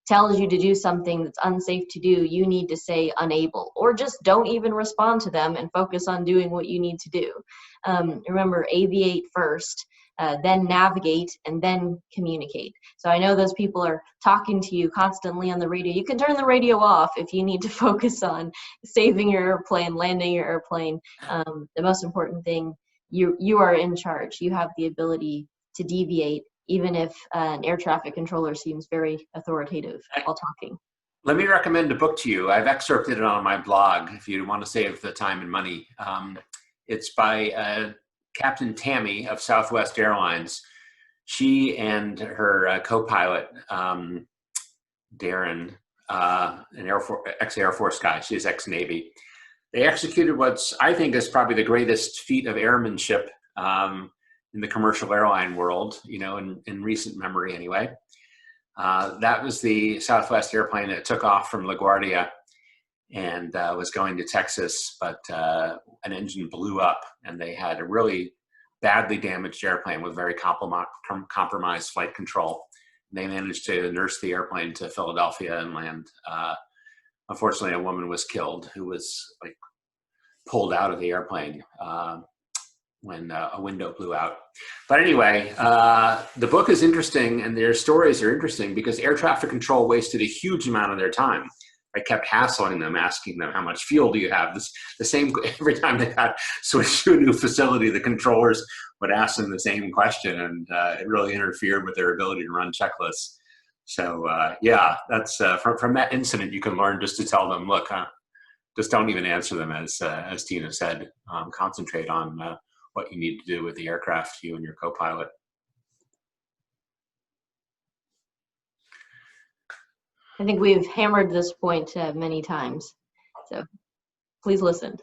tells you to do something that's unsafe to do, you need to say unable, or just don't even respond to them and focus on doing what you need to do. Remember, aviate first, then navigate, and then communicate. So I know those people are talking to you constantly on the radio. You can turn the radio off if you need to focus on saving your airplane, landing your airplane. The most important thing, you are in charge. You have the ability to deviate, even if an air traffic controller seems very authoritative while talking. Let me recommend a book to you. I've excerpted it on my blog if you want to save the time and money. It's by Captain Tammy of Southwest Airlines. she and her co-pilot, Darren, an ex-Air Force guy, she's ex-Navy, they executed what's, I think, is probably the greatest feat of airmanship in the commercial airline world, you know, in recent memory anyway. That was the Southwest airplane that took off from LaGuardia and was going to Texas, but an engine blew up and they had a really badly damaged airplane with very compromised flight control. They managed to nurse the airplane to Philadelphia and land. Unfortunately, a woman was killed who was like pulled out of the airplane when a window blew out. But anyway, the book is interesting and their stories are interesting because air traffic control wasted a huge amount of their time. I kept hassling them, asking them, how much fuel do you have? The same, every time they got switched to a new facility, the controllers would ask them the same question, and it really interfered with their ability to run checklists. So yeah, that's from that incident, you can learn just to tell them, look, just don't even answer them, as Tina said. Concentrate on what you need to do with the aircraft, you and your co-pilot. I think we've hammered this point many times, so please listen.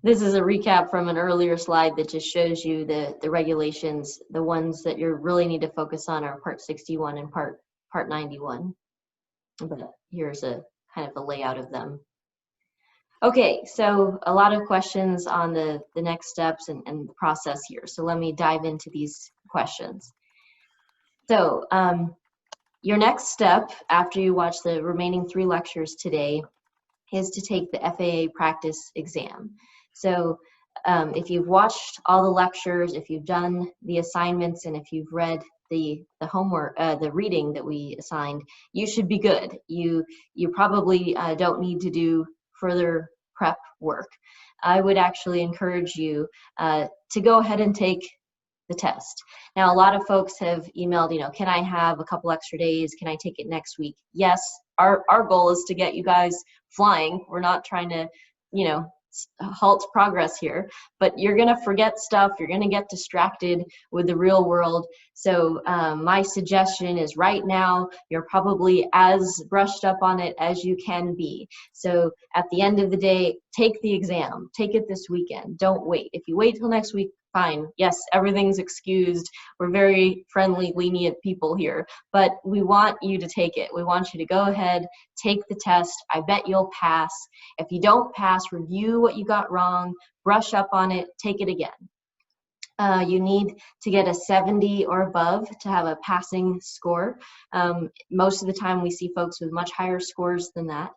This is a recap from an earlier slide that just shows you the regulations. The ones that you really need to focus on are Part 61 and Part 91. But here's a kind of a layout of them. Okay, so a lot of questions on the next steps and the process here. So let me dive into these questions. So your next step after you watch the remaining 3 lectures today is to take the FAA practice exam. So if you've watched all the lectures, if you've done the assignments, and if you've read the homework, the reading that we assigned, you should be good. You probably don't need to do further prep work. I would actually encourage you to go ahead and take the test. Now, a lot of folks have emailed, you know, can I have a couple extra days? Can I take it next week? Yes, our goal is to get you guys flying. We're not trying to, you know, halt progress here, but you're going to forget stuff. You're going to get distracted with the real world. So my suggestion is right now, you're probably as brushed up on it as you can be. So at the end of the day, take the exam. Take it this weekend. Don't wait. If you wait till next week, fine. Yes, everything's excused. We're very friendly, lenient people here, but we want you to take it. We want you to go ahead, take the test. I bet you'll pass. If you don't pass, review what you got wrong, brush up on it, take it again. You need to get a 70 or above to have a passing score. Most of the time we see folks with much higher scores than that.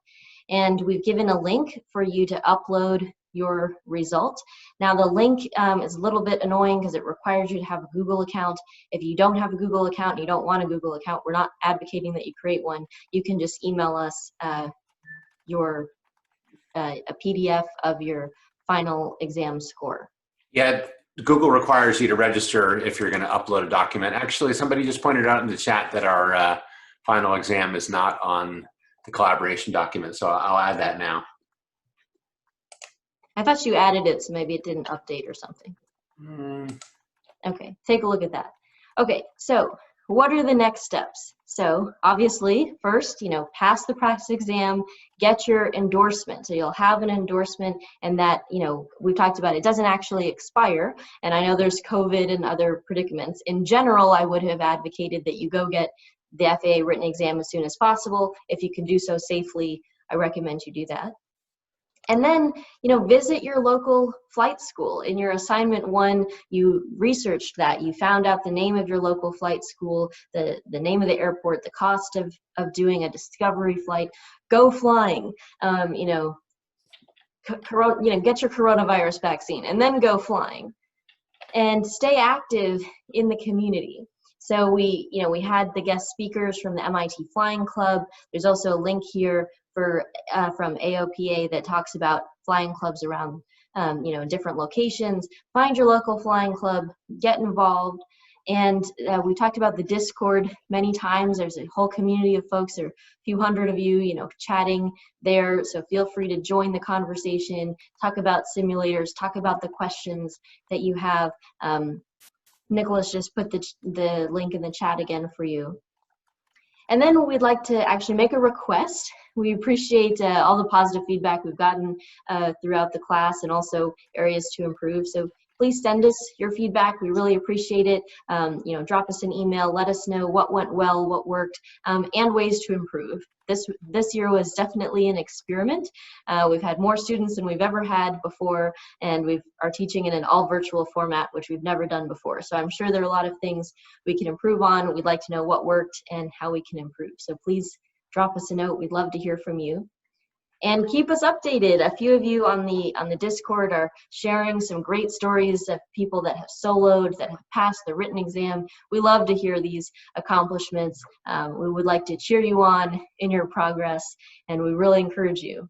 And we've given a link for you to upload your result. Now the link is a little bit annoying because it requires you to have a Google account. If you don't have a Google account and you don't want a Google account, we're not advocating that you create one. You can just email us a PDF of your final exam score. Yeah, Google requires you to register if you're going to upload a document. Actually, somebody just pointed out in the chat that our final exam is not on the collaboration document, so I'll add that now. I thought you added it, so maybe it didn't update or something. Okay, take a look at that. Okay, so what are the next steps? So obviously, first, you know, pass the practice exam, get your endorsement. So you'll have an endorsement, and that, you know, we've talked about it doesn't actually expire. And I know there's COVID and other predicaments. In general, I would have advocated that you go get the FAA written exam as soon as possible. If you can do so safely, I recommend you do that. And then, you know, visit your local flight school. In your assignment 1, you researched that. You found out the name of your local flight school, the name of the airport, the cost of doing a discovery flight. Go flying. You know, get your coronavirus vaccine and then go flying. And stay active in the community. So we had the guest speakers from the MIT Flying Club. There's also a link here from AOPA that talks about flying clubs around, different locations. Find your local flying club, get involved, And we talked about the Discord many times. There's a whole community of folks, there are a few hundred of you, chatting there. So feel free to join the conversation, talk about simulators, talk about the questions that you have. Nicholas just put the link in the chat again for you. And then we'd like to actually make a request. We appreciate all the positive feedback we've gotten throughout the class, and also areas to improve. So please send us your feedback. We really appreciate it. Drop us an email. Let us know what went well, what worked, and ways to improve. This year was definitely an experiment. We've had more students than we've ever had before, and we are teaching in an all virtual format, which we've never done before. So I'm sure there are a lot of things we can improve on. We'd like to know what worked and how we can improve. So please drop us a note. We'd love to hear from you. And keep us updated. A few of you on the Discord are sharing some great stories of people that have soloed, that have passed the written exam. We love to hear these accomplishments. We would like to cheer you on in your progress, and we really encourage you.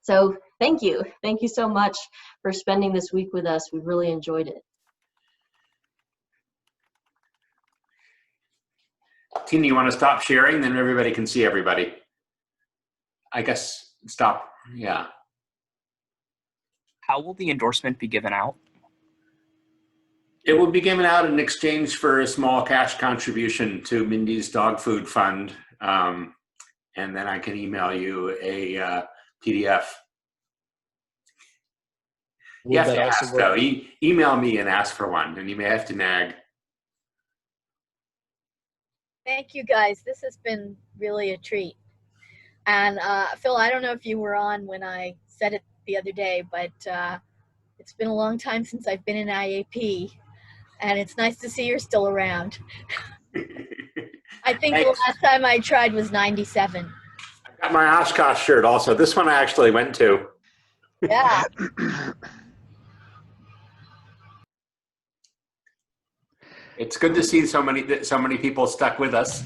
So thank you. Thank you so much for spending this week with us. We really enjoyed it. Tina, you want to stop sharing? Then everybody can see everybody. I guess stop. Yeah. How will the endorsement be given out? It will be given out in exchange for a small cash contribution to Mindy's dog food fund. And then I can email you a PDF. You have to ask, though. Email me and ask for one, and you may have to nag. Thank you, guys. This has been really a treat. And Phil, I don't know if you were on when I said it the other day, but it's been a long time since I've been in IAP, and it's nice to see you're still around. I think the last time I tried was 97. I got my Oshkosh shirt also. This one I actually went to. Yeah. It's good to see so many people stuck with us.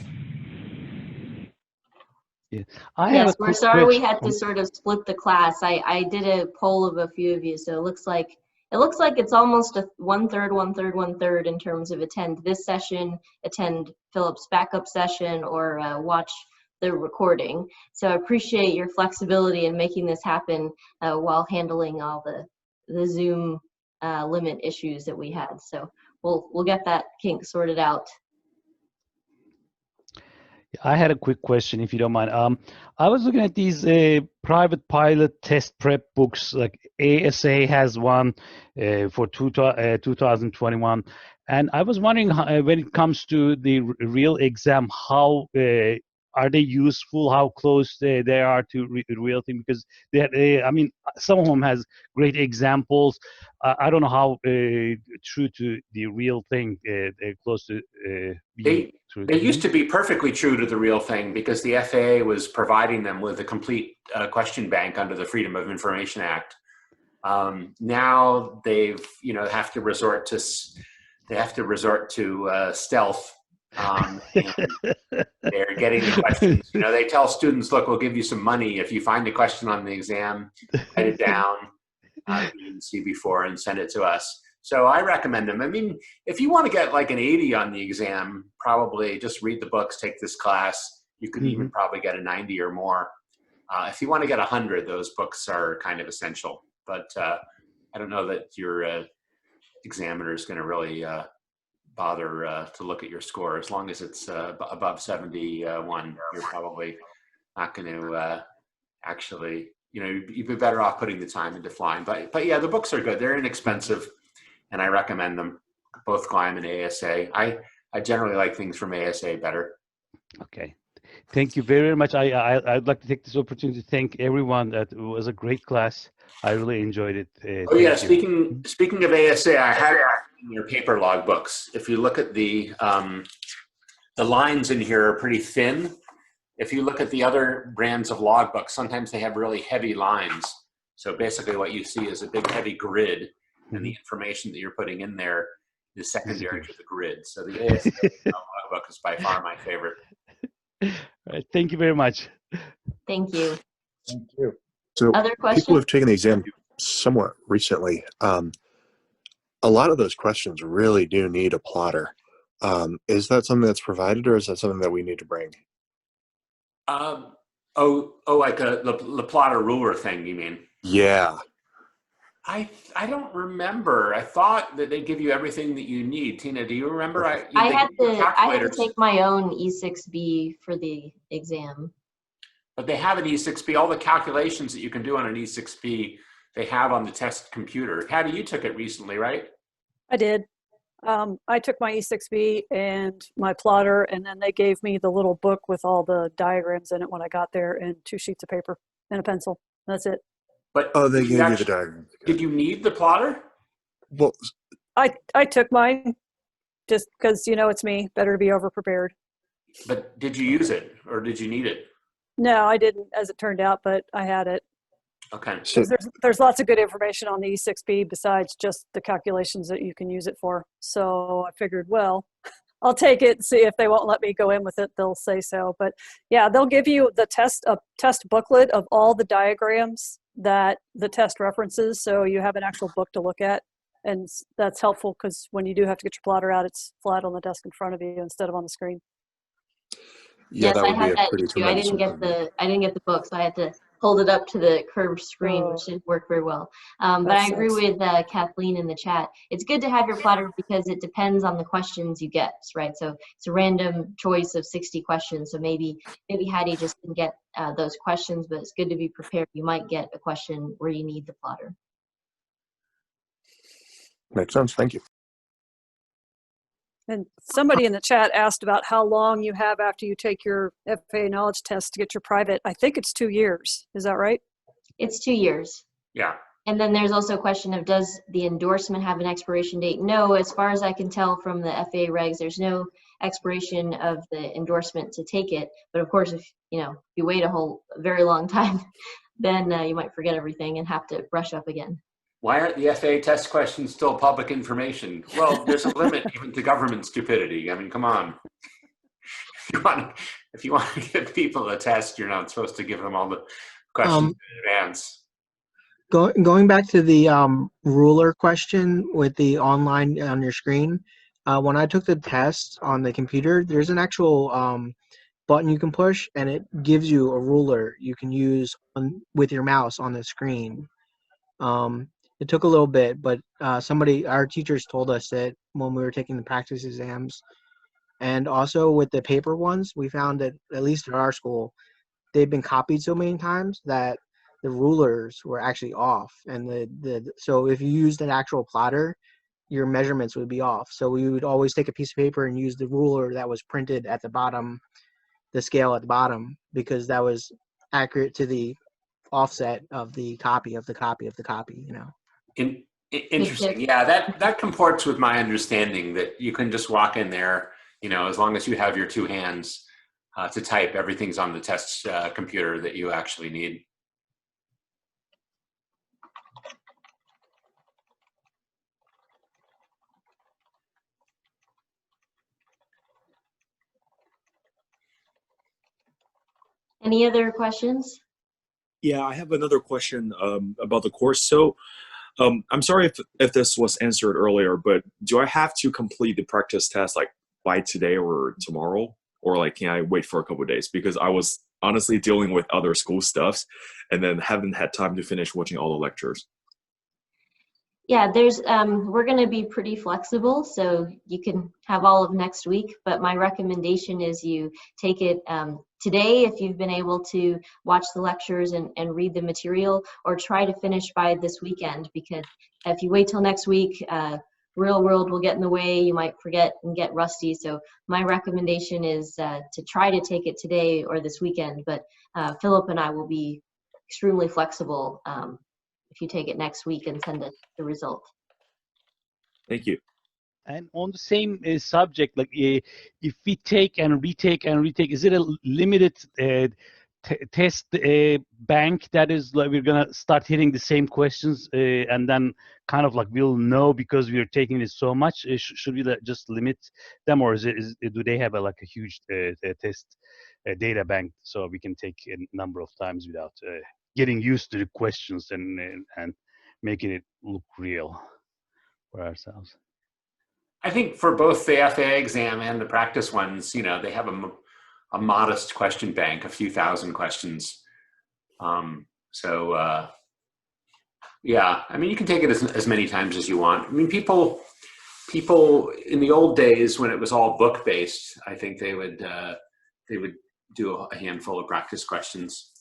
Yeah. Yes, we're sorry we had to sort of split the class. I did a poll of a few of you, so it looks like it's almost a 1/3, 1/3, 1/3 in terms of attend this session, attend Philip's backup session, or watch the recording. So I appreciate your flexibility in making this happen while handling all the Zoom limit issues that we had. So we'll get that kink sorted out. I had a quick question, if you don't mind. I was looking at these private pilot test prep books, like ASA has one for 2021. And I was wondering, when it comes to the real exam, how are they useful? How close they are to real thing? Because I mean, some of them has great examples. I don't know how true to the real thing they're close to. They used to be perfectly true to the real thing because the FAA was providing them with a complete question bank under the Freedom of Information Act. Now they've have to resort to stealth. And they're getting the questions. They tell students, look, we'll give you some money if you find a question on the exam, write it down, you didn't see before, and send it to us. So I recommend them. I mean, if you want to get like an 80 on the exam, probably just read the books, take this class. You could even probably get a 90 or more. If you want to get 100, those books are kind of essential. But I don't know that your examiner is going to really bother to look at your score. As long as it's above 71, you're probably not going to actually, you'd be better off putting the time into flying. But yeah, the books are good. They're inexpensive, and I recommend them, both Climb and ASA. I generally like things from ASA better. Okay. Thank you very much. I'd like to take this opportunity to thank everyone. That was a great class. I really enjoyed it. Oh yeah, speaking of ASA, I had in your paper log books. If you look at the lines in here are pretty thin. If you look at the other brands of log books, sometimes they have really heavy lines. So basically what you see is a big heavy grid, and the information that you're putting in there is secondary to the grid. So the ASA log book is by far my favorite. All right, thank you very much. Thank you. Thank you. So other questions? People who have taken the exam somewhat recently, a lot of those questions really do need a plotter. Is that something that's provided, or is that something that we need to bring? Like the plotter ruler thing, you mean? Yeah. I don't remember. I thought that they give you everything that you need. Tina, do you remember? I had to take my own E6B for the exam. But they have an E6B. All the calculations that you can do on an E6B, they have on the test computer. Hattie, you took it recently, right? I did. I took my E6B and my plotter, and then they gave me the little book with all the diagrams in it when I got there, and 2 sheets of paper and a pencil. That's it. But they gave you the diagram. Did you need the plotter? Well, I took mine just because, you know, it's me. Better to be over prepared. But did you use it, or did you need it? No, I didn't, as it turned out, but I had it. Okay. There's lots of good information on the E6B besides just the calculations that you can use it for. So I figured, well, I'll take it and see if they won't let me go in with it. They'll say so. But yeah, they'll give you the test booklet of all the diagrams that the test references. So you have an actual book to look at. And that's helpful because when you do have to get your plotter out, it's flat on the desk in front of you instead of on the screen. Yeah, Yes, that I would be had a that pretty issue. I tremendous didn't get the book, so I had to hold it up to the curved screen, which didn't work very well. But I agree with Kathleen in the chat. It's good to have your plotter because it depends on the questions you get, right? So it's a random choice of 60 questions. So maybe Hattie just didn't get those questions, but it's good to be prepared. You might get a question where you need the plotter. Makes sense. Thank you. And somebody in the chat asked about how long you have after you take your FAA knowledge test to get your private. I think it's 2 years. Is that right? It's 2 years. Yeah. And then there's also a question of, does the endorsement have an expiration date? No, as far as I can tell from the FAA regs, there's no expiration of the endorsement to take it. But of course, if you wait a very long time, then you might forget everything and have to brush up again. Why aren't the FAA test questions still public information? Well, there's a limit even to government stupidity. I mean, come on. If you want to give people a test, you're not supposed to give them all the questions in advance. Going back to the ruler question with the online on your screen, when I took the test on the computer, there's an actual button you can push, and it gives you a ruler you can use with your mouse on the screen. It took a little bit, but our teachers told us that when we were taking the practice exams, and also with the paper ones, we found that, at least at our school, they've been copied so many times that the rulers were actually off. And so if you used an actual plotter, your measurements would be off. So we would always take a piece of paper and use the ruler that was printed at the bottom, the scale at the bottom, because that was accurate to the offset of the copy of the copy of the copy, Interesting. Yeah, that comports with my understanding that you can just walk in there, as long as you have your 2 hands to type, everything's on the test computer that you actually need. Any other questions? Yeah, I have another question about the course. So I'm sorry if this was answered earlier, but do I have to complete the practice test like by today or tomorrow? Or like, can I wait for a couple of days? Because I was honestly dealing with other school stuffs and then haven't had time to finish watching all the lectures. Yeah, we're going to be pretty flexible, so you can have all of next week, but my recommendation is you take it today if you've been able to watch the lectures and read the material, or try to finish by this weekend, because if you wait till next week, real world will get in the way, you might forget and get rusty. So my recommendation is to try to take it today or this weekend, but Philip and I will be extremely flexible if you take it next week and send us the result. Thank you. And on the same subject, like if we take and retake, is it a limited test bank that is like we're gonna start hitting the same questions and then kind of like we'll know because we're taking it so much? Should we just limit them, or do they have like a huge test data bank so we can take a number of times without getting used to the questions and making it look real for ourselves? I think for both the FAA exam and the practice ones, they have a modest question bank, a few thousand questions. Yeah, I mean, you can take it as many times as you want. I mean, people in the old days when it was all book based, I think they would do a handful of practice questions,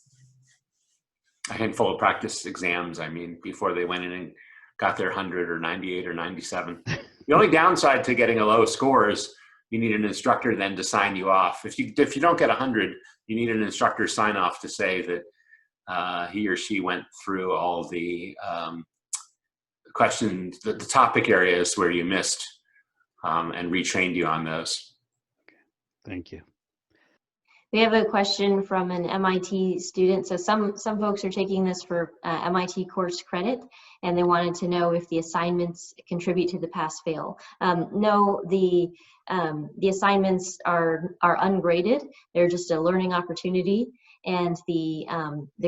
a handful of practice exams. I mean, before they went in and got their 100 or 98 or 97. The only downside to getting a low score is you need an instructor then to sign you off. If you don't get 100, you need an instructor sign off to say that he or she went through all the questions, the topic areas where you missed, and retrained you on those. Thank you. We have a question from an MIT student. So some folks are taking this for MIT course credit, and they wanted to know if the assignments contribute to the pass-fail. No, the assignments are ungraded. They're just a learning opportunity, and the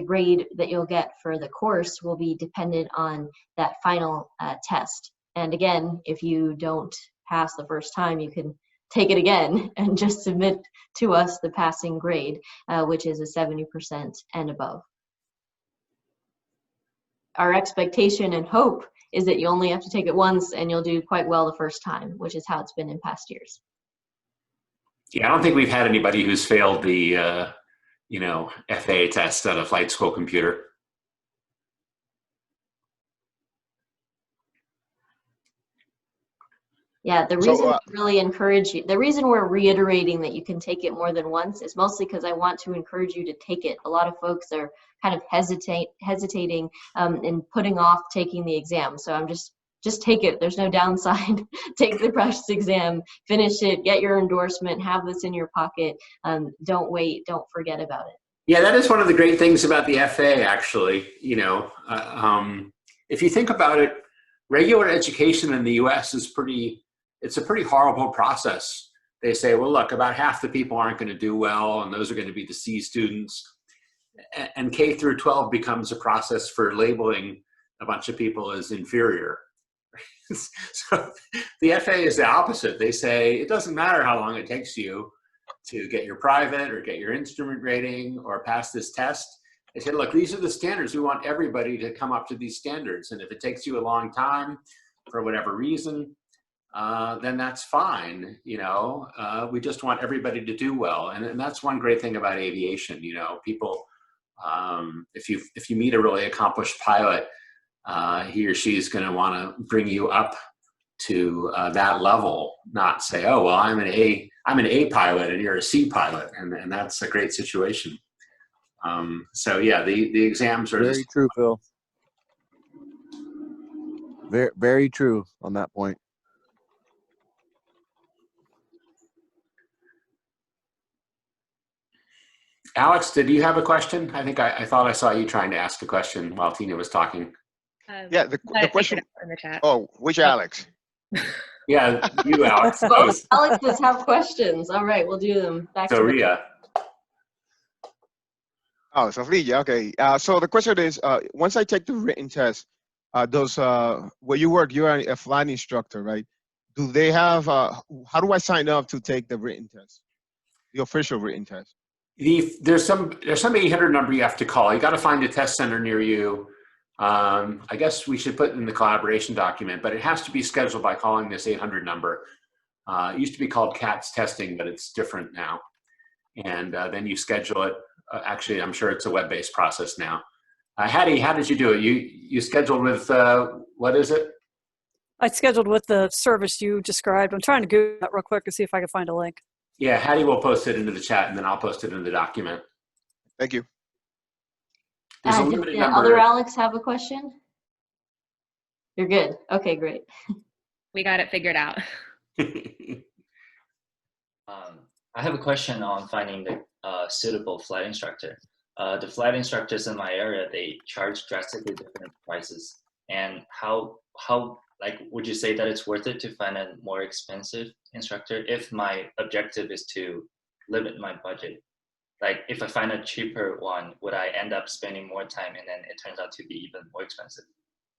grade that you'll get for the course will be dependent on that final test. And again, if you don't pass the first time, you can take it again and just submit to us the passing grade, which is a 70% and above. Our expectation and hope is that you only have to take it once and you'll do quite well the first time, which is how it's been in past years. Yeah, I don't think we've had anybody who's failed the FAA test at a flight school computer. Yeah, the reason we really encourage you, the reason we're reiterating that you can take it more than once is mostly because I want to encourage you to take it. A lot of folks are kind of hesitating and putting off taking the exam. So I'm just take it. There's no downside. Take the practice exam, finish it, get your endorsement, have this in your pocket. Don't wait. Don't forget about it. Yeah, that is one of the great things about the FAA, actually. If you think about it, regular education in the US is it's a pretty horrible process. They say, well, look, about half the people aren't going to do well, and those are going to be the C students. And K through 12 becomes a process for labeling a bunch of people as inferior. So the FAA is the opposite. They say, it doesn't matter how long it takes you to get your private or get your instrument rating or pass this test. They said, look, these are the standards. We want everybody to come up to these standards. And if it takes you a long time for whatever reason, then that's fine. We just want everybody to do well. And that's one great thing about aviation. People, if you meet a really accomplished pilot, he or she is going to want to bring you up to that level, not say, oh, well, I'm an A pilot and you're a C pilot. And that's a great situation. So yeah, the exams are very true, Phil. Very, very true on that point. Alex, did you have a question? I think I thought I saw you trying to ask a question while Tina was talking. Yeah, the question. In the chat. Oh, which Alex? Yeah, you, Alex. Both Alexes have questions. All right, we'll do them. Back to Ria. Oh, Sofia. Okay. So the question is, once I take the written test, where you work, you're a flight instructor, right? Do they have? How do I sign up to take the written test, the official written test? There's some 800 number you have to call. You got to find a test center near you. I guess we should put it in the collaboration document, but it has to be scheduled by calling this 800 number. It used to be called CATS testing, but it's different now. And then you schedule it. Actually, I'm sure it's a web-based process now. Hattie, how did you do it? You scheduled with, what is it? I scheduled with the service you described. I'm trying to Google that real quick to see if I can find a link. Yeah, Hattie will post it into the chat, and then I'll post it in the document. Thank you. There's a did limited the number. other Alex have a question? You're good. Okay, great. We got it figured out. I have a question on finding the suitable flight instructor. The flight instructors in my area, they charge drastically different prices. And how would you say that it's worth it to find a more expensive instructor if my objective is to limit my budget? Like if I find a cheaper one, would I end up spending more time and then it turns out to be even more expensive?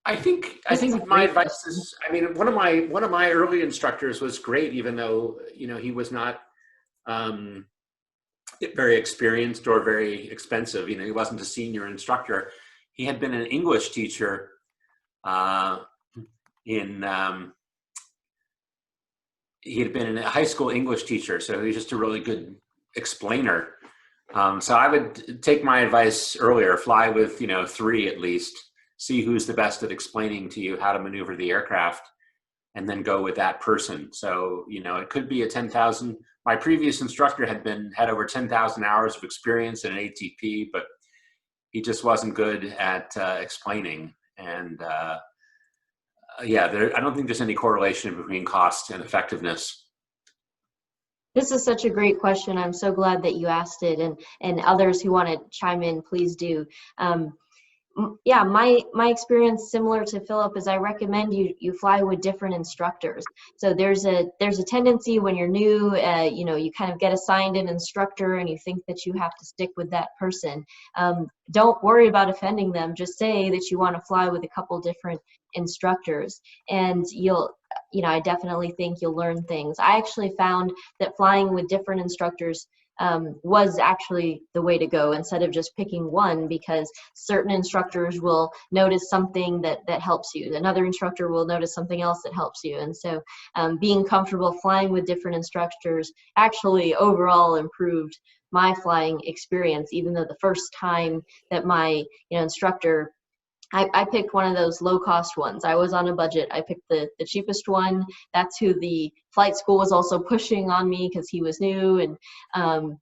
I think my advice is, I mean, one of my early instructors was great, even though, you know, he was not very experienced or very expensive. You know, he wasn't a senior instructor. He had been an English teacher he had been a high school English teacher, so he was just a really good explainer. So I would take my advice earlier, fly with, you know, 3 at least, see who's the best at explaining to you how to maneuver the aircraft, and then go with that person. So, you know, it could be a 10,000. My previous instructor had over 10,000 hours of experience in an ATP, but he just wasn't good at explaining. And yeah, I don't think there's any correlation between cost and effectiveness. This is such a great question. I'm so glad that you asked it, and others who want to chime in, please do. Yeah, my experience, similar to Philip, is I recommend you fly with different instructors. So there's a tendency when you're new, you know, you kind of get assigned an instructor and you think that you have to stick with that person. Don't worry about offending them. Just say that you want to fly with a couple different instructors, and I definitely think you'll learn things. I actually found that flying with different instructors was actually the way to go instead of just picking one, because certain instructors will notice something that helps you. Another instructor will notice something else that helps you. And so being comfortable flying with different instructors actually overall improved my flying experience, even though the first time that my instructor, I picked one of those low-cost ones. I was on a budget. I picked the cheapest one. That's who the flight school was also pushing on me because he was new, and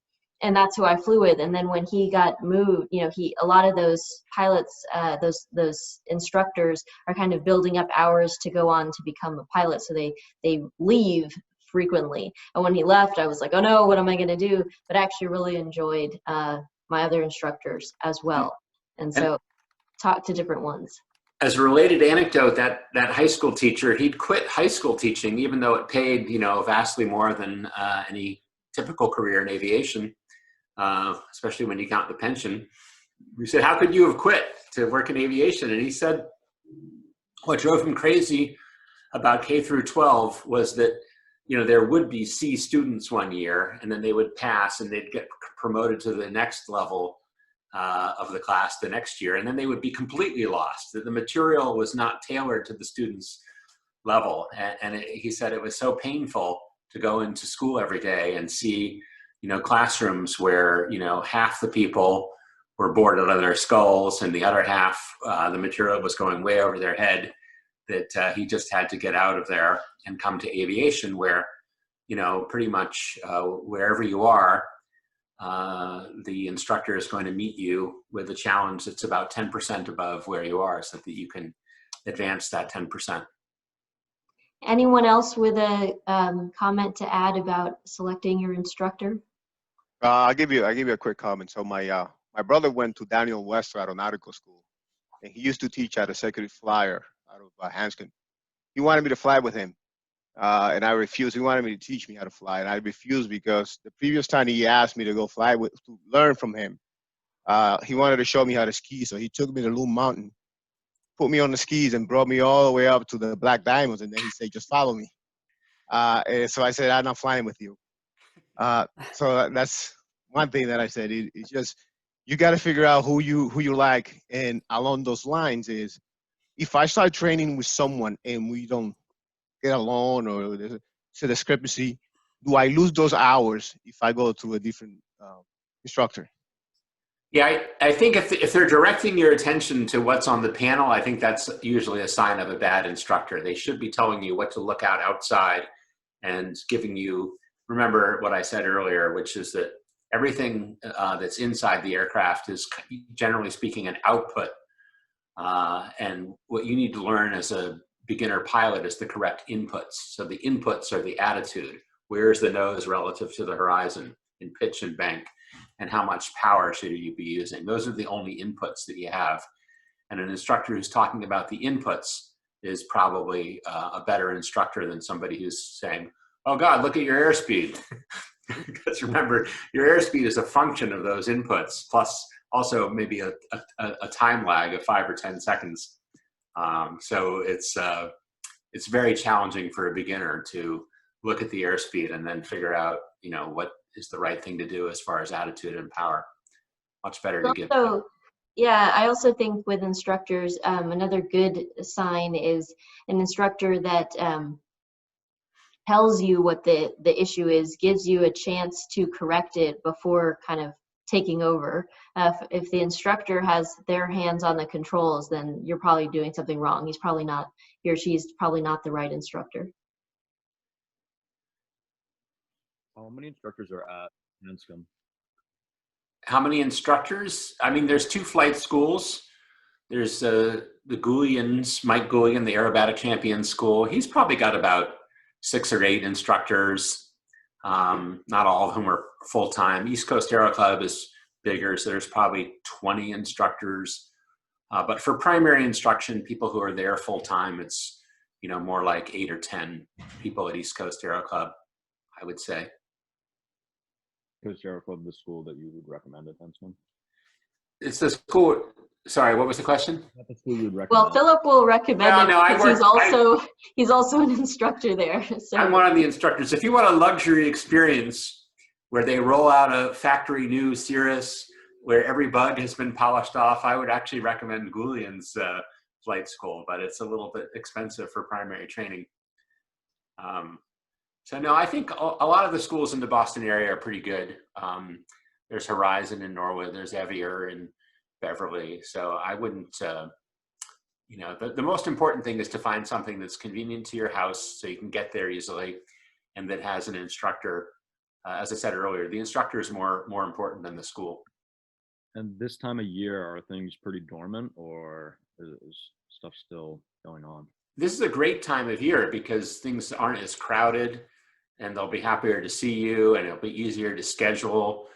that's who I flew with. And then when he got moved, you know, a lot of those pilots, those instructors are kind of building up hours to go on to become a pilot, so they leave frequently. And when he left, I was like, oh no, what am I going to do? But I actually really enjoyed my other instructors as well, and so talk to different ones. As a related anecdote, that high school teacher, he'd quit high school teaching, even though it paid, you know, vastly more than any typical career in aviation, especially when you count the pension. We said, how could you have quit to work in aviation? And he said, what drove him crazy about K through 12 was that, you know, there would be C students one year, and then they would pass and they'd get promoted to the next level of the class the next year, and then they would be completely lost. That the material was not tailored to the students' level, and he said it was so painful to go into school every day and see, you know, classrooms where, you know, half the people were bored out of their skulls and the other half, the material was going way over their head, that he just had to get out of there and come to aviation, where, you know, pretty much wherever you are, the instructor is going to meet you with a challenge that's about 10% above where you are, so that you can advance that 10%. Anyone else with a comment to add about selecting your instructor? I'll give you a quick comment. So my brother went to Daniel Webster Aeronautical School, and he used to teach at Executive Flyer out of Hanscom. He wanted me to fly with him, and I refused. He wanted me to teach me how to fly, and I refused because the previous time he asked me to go fly to learn from him, he wanted to show me how to ski. So he took me to Loon Mountain, put me on the skis, and brought me all the way up to the Black Diamonds, and then he said, "Just follow me." And so I said, "I'm not flying with you." So that's one thing that I said. It's just, you got to figure out who you like, and along those lines is, if I start training with someone and we don't get along, or there's a discrepancy, do I lose those hours if I go to a different instructor? Yeah, I think if they're directing your attention to what's on the panel, I think that's usually a sign of a bad instructor. They should be telling you what to look out outside and giving you, remember what I said earlier, which is that everything that's inside the aircraft is, generally speaking, an output. And what you need to learn as a beginner pilot is the correct inputs. So the inputs are the attitude. Where is the nose relative to the horizon in pitch and bank? And how much power should you be using? Those are the only inputs that you have. And an instructor who's talking about the inputs is probably a better instructor than somebody who's saying, oh God, look at your airspeed. Because remember, your airspeed is a function of those inputs, plus also maybe a time lag of 5 or 10 seconds So it's very challenging for a beginner to look at the airspeed and then figure out, what is the right thing to do as far as attitude and power. Much better to give. So, yeah, I also think with instructors, another good sign is an instructor that tells you what the issue is, gives you a chance to correct it before kind of taking over. If the instructor has their hands on the controls, then you're probably doing something wrong. He or she is probably not the right instructor. How many instructors are at Hanscom? How many instructors? I mean, there's 2 flight schools. There's the Goulians, Mike Goulian, the aerobatic champion school. He's probably got about 6 or 8 instructors. Not all of whom are full-time. East Coast Aero Club is bigger, so there's probably 20 instructors. But for primary instruction, people who are there full-time, it's more like 8 or 10 people at East Coast Aero Club, I would say. Coast Aero Club, the school that you would recommend at Huntsman? It's the school. Sorry, what was the question? Not the school you would recommend. Well, Philip will recommend No, it because he's also an instructor there. So. I'm one of the instructors. If you want a luxury experience where they roll out a factory new Cirrus where every bug has been polished off, I would actually recommend Goulian's flight school, but it's a little bit expensive for primary training. So no, I think a lot of the schools in the Boston area are pretty good. There's Horizon in Norwood, there's Evier in Beverly. So I wouldn't, the most important thing is to find something that's convenient to your house so you can get there easily and that has an instructor. As I said earlier, the instructor is more important than the school. And this time of year, are things pretty dormant or is stuff still going on? This is a great time of year because things aren't as crowded and they'll be happier to see you and it'll be easier to schedule.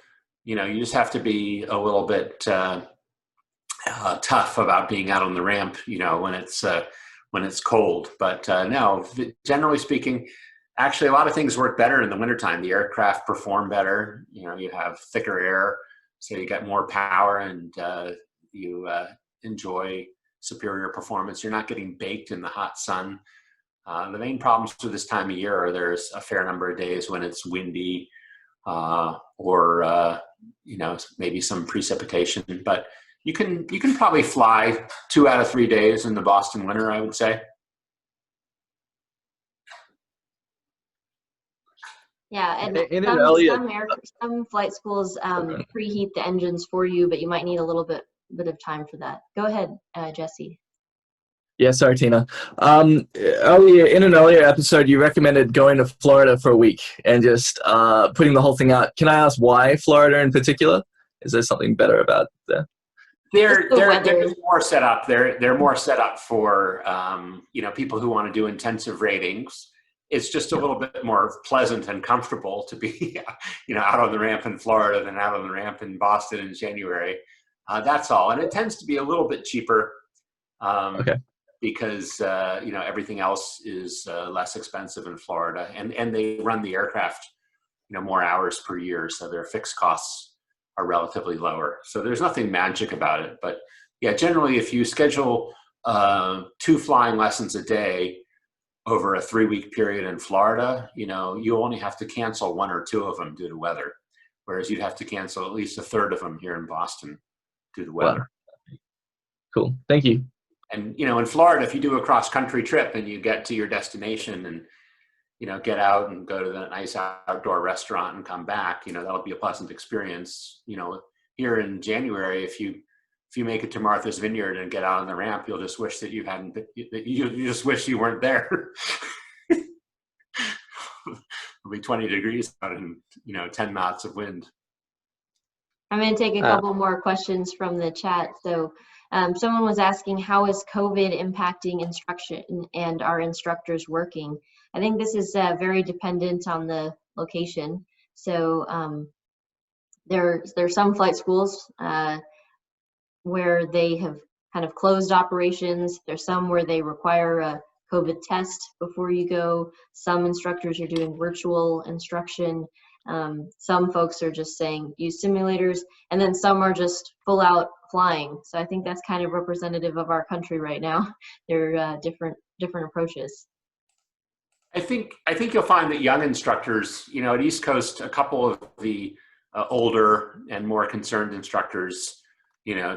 You just have to be a little bit tough about being out on the ramp, when it's cold. But no, generally speaking, actually a lot of things work better in the wintertime. The aircraft perform better. You have thicker air, so you get more power and you enjoy superior performance. You're not getting baked in the hot sun. The main problems with this time of year are there's a fair number of days when it's windy or maybe some precipitation. But you can probably fly 2 out of 3 days in the Boston winter, I would say. Yeah, and some flight schools preheat the engines for you, but you might need a little bit of time for that. Go ahead, Jesse. Yeah, sorry, Tina. Earlier in an earlier episode, you recommended going to Florida for a week and just putting the whole thing out. Can I ask why Florida in particular? Is there something better about there? They're more set up. They're more set up for people who want to do intensive ratings. It's just a little bit more pleasant and comfortable to be out on the ramp in Florida than out on the ramp in Boston in January. That's all, and it tends to be a little bit cheaper. Because everything else is less expensive in Florida, and they run the aircraft more hours per year, so their fixed costs are relatively lower. So there's nothing magic about it, but yeah, generally if you schedule 2 flying lessons a day over a 3-week period in Florida, you only have to cancel 1 or 2 of them due to weather, whereas you'd have to cancel at least a third of them here in Boston due to weather. Wow. Cool, thank you. And, in Florida, if you do a cross-country trip and you get to your destination and, get out and go to the nice outdoor restaurant and come back, that'll be a pleasant experience. Here in January, if you make it to Martha's Vineyard and get out on the ramp, you'll just wish that you just wish you weren't there. It'll be 20 degrees out and, 10 knots of wind. I'm going to take a couple more questions from the chat. So someone was asking, how is COVID impacting instruction and our instructors working? I think this is very dependent on the location. So there's some flight schools where they have kind of closed operations. There's some where they require a COVID test before you go. Some instructors are doing virtual instruction. Some folks are just saying use simulators, and then some are just full out flying. So I think that's kind of representative of our country right now. There are different approaches. I think you'll find that young instructors, at East Coast, a couple of the older and more concerned instructors,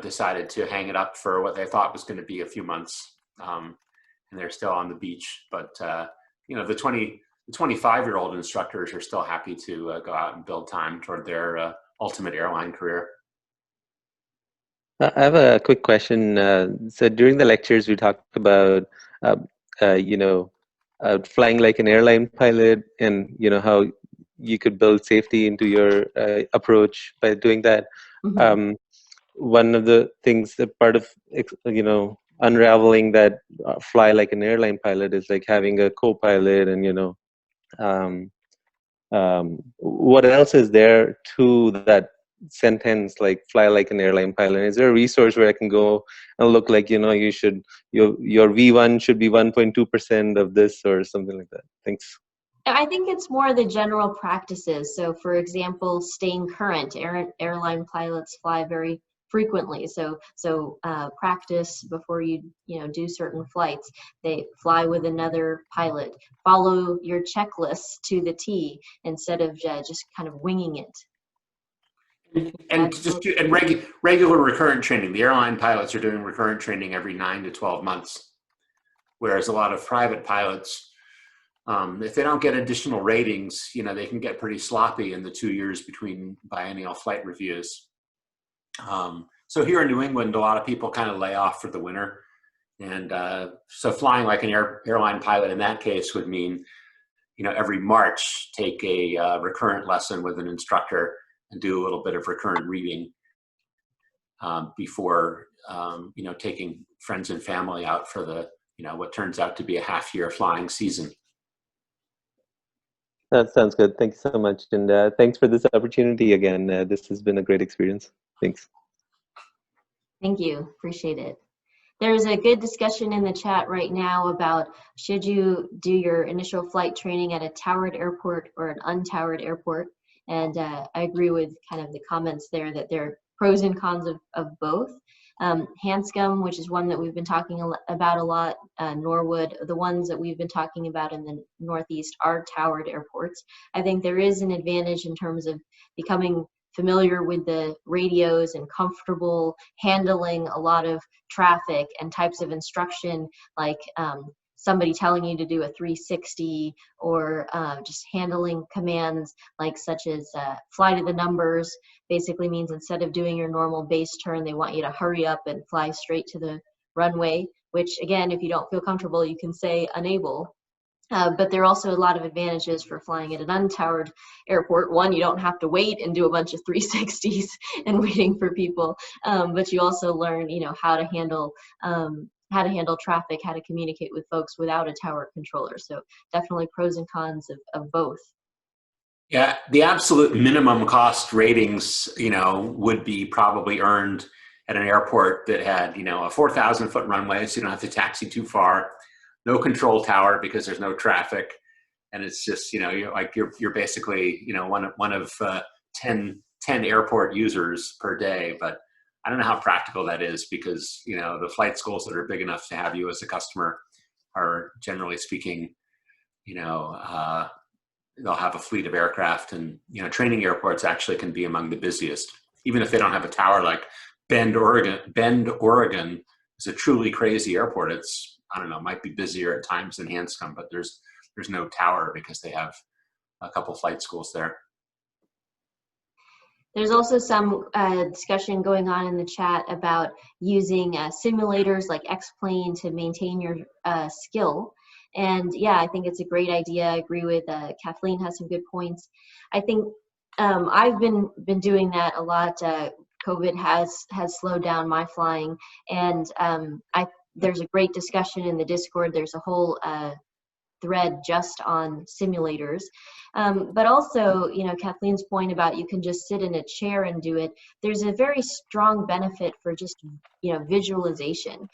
decided to hang it up for what they thought was going to be a few months, and they're still on the beach. But the 25-year-old instructors are still happy to go out and build time toward their ultimate airline career. I have a quick question. So during the lectures, we talked about, flying like an airline pilot, and how you could build safety into your approach by doing that. Mm-hmm. One of the things, that part of unraveling that fly like an airline pilot is like having a co-pilot, and what else is there to that sentence, like fly like an airline pilot? Is there a resource where I can go and look like, you should, your V1 should be 1.2% of this or something like that? Thanks. I think it's more the general practices. So for example, staying current. Airline pilots fly very frequently. So practice before you do certain flights. They fly with another pilot. Follow your checklist to the T instead of just kind of winging it. And regular recurrent training. The airline pilots are doing recurrent training every 9 to 12 months, whereas a lot of private pilots, if they don't get additional ratings, they can get pretty sloppy in the 2 years between biennial flight reviews. So here in New England, a lot of people kind of lay off for the winter. And so flying like an airline pilot in that case would mean, every March, take a recurrent lesson with an instructor and do a little bit of recurrent reading before, taking friends and family out for the, what turns out to be a half-year flying season. That sounds good. Thank you so much. And thanks for this opportunity again. This has been a great experience. Thanks. Thank you. Appreciate it. There's a good discussion in the chat right now about should you do your initial flight training at a towered airport or an untowered airport. And I agree with kind of the comments there that there are pros and cons of both. Hanscom, which is one that we've been talking about a lot, Norwood, the ones that we've been talking about in the Northeast are towered airports. I think there is an advantage in terms of becoming familiar with the radios and comfortable handling a lot of traffic and types of instruction, like somebody telling you to do a 360 or just handling commands like such as fly to the numbers. Basically means instead of doing your normal base turn, they want you to hurry up and fly straight to the runway, which again, if you don't feel comfortable, you can say enable. But there are also a lot of advantages for flying at an untowered airport. One, you don't have to wait and do a bunch of 360s and waiting for people, but you also learn, how to handle traffic, how to communicate with folks without a tower controller. So definitely pros and cons of both. Yeah, the absolute minimum cost ratings, would be probably earned at an airport that had, a 4,000-foot runway, so you don't have to taxi too far. No control tower because there's no traffic, and it's just you're basically one of 10 airport users per day. But I don't know how practical that is because the flight schools that are big enough to have you as a customer are generally speaking, they'll have a fleet of aircraft, and training airports actually can be among the busiest, even if they don't have a tower. Like Bend, Oregon is a truly crazy airport. It's might be busier at times than Hanscom, but there's no tower because they have a couple flight schools there. There's also some discussion going on in the chat about using simulators like X-Plane to maintain your skill. And yeah, I think it's a great idea. I agree with Kathleen has some good points. I think I've been doing that a lot. COVID has slowed down my flying, and there's a great discussion in the Discord. There's a whole thread just on simulators. But also, Kathleen's point about you can just sit in a chair and do it. There's a very strong benefit for just, visualization.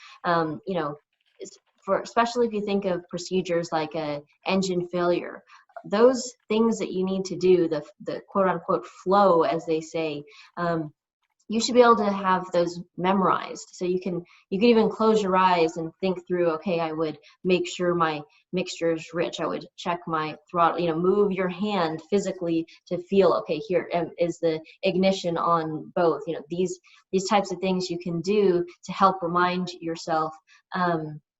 Especially if you think of procedures like a engine failure. Those things that you need to do, the quote unquote flow, as they say, you should be able to have those memorized. So you can even close your eyes and think through, okay, I would make sure my mixture is rich. I would check my throttle, you know, move your hand physically to feel, okay, here is the ignition on both. You know, these types of things you can do to help remind yourself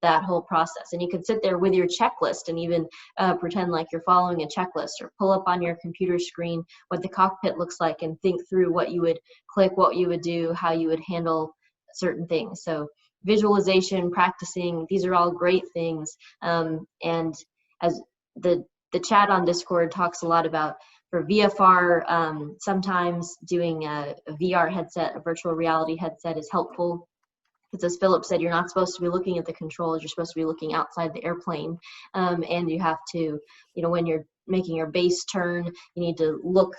that whole process. And you can sit there with your checklist and even pretend like you're following a checklist, or pull up on your computer screen what the cockpit looks like and think through what you would click, what you would do, how you would handle certain things. So visualization, practicing, these are all great things. And as the chat on Discord talks a lot about, for VFR, sometimes doing a VR headset, a virtual reality headset, is helpful. Because as Philip said, you're not supposed to be looking at the controls, you're supposed to be looking outside the airplane. And you have to, you know, when you're making your base turn, you need to look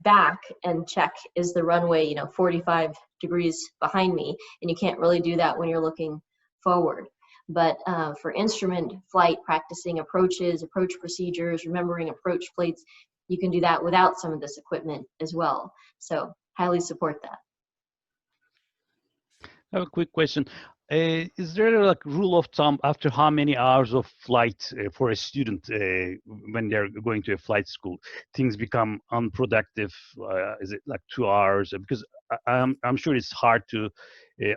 back and check, is the runway, you know, 45 degrees behind me? And you can't really do that when you're looking forward. But for instrument flight, practicing approaches, approach procedures, remembering approach plates, you can do that without some of this equipment as well. So highly support that. I have a quick question. Is there a rule of thumb after how many hours of flight for a student when they're going to a flight school, things become unproductive? Is it like 2 hours? Because I'm sure it's hard to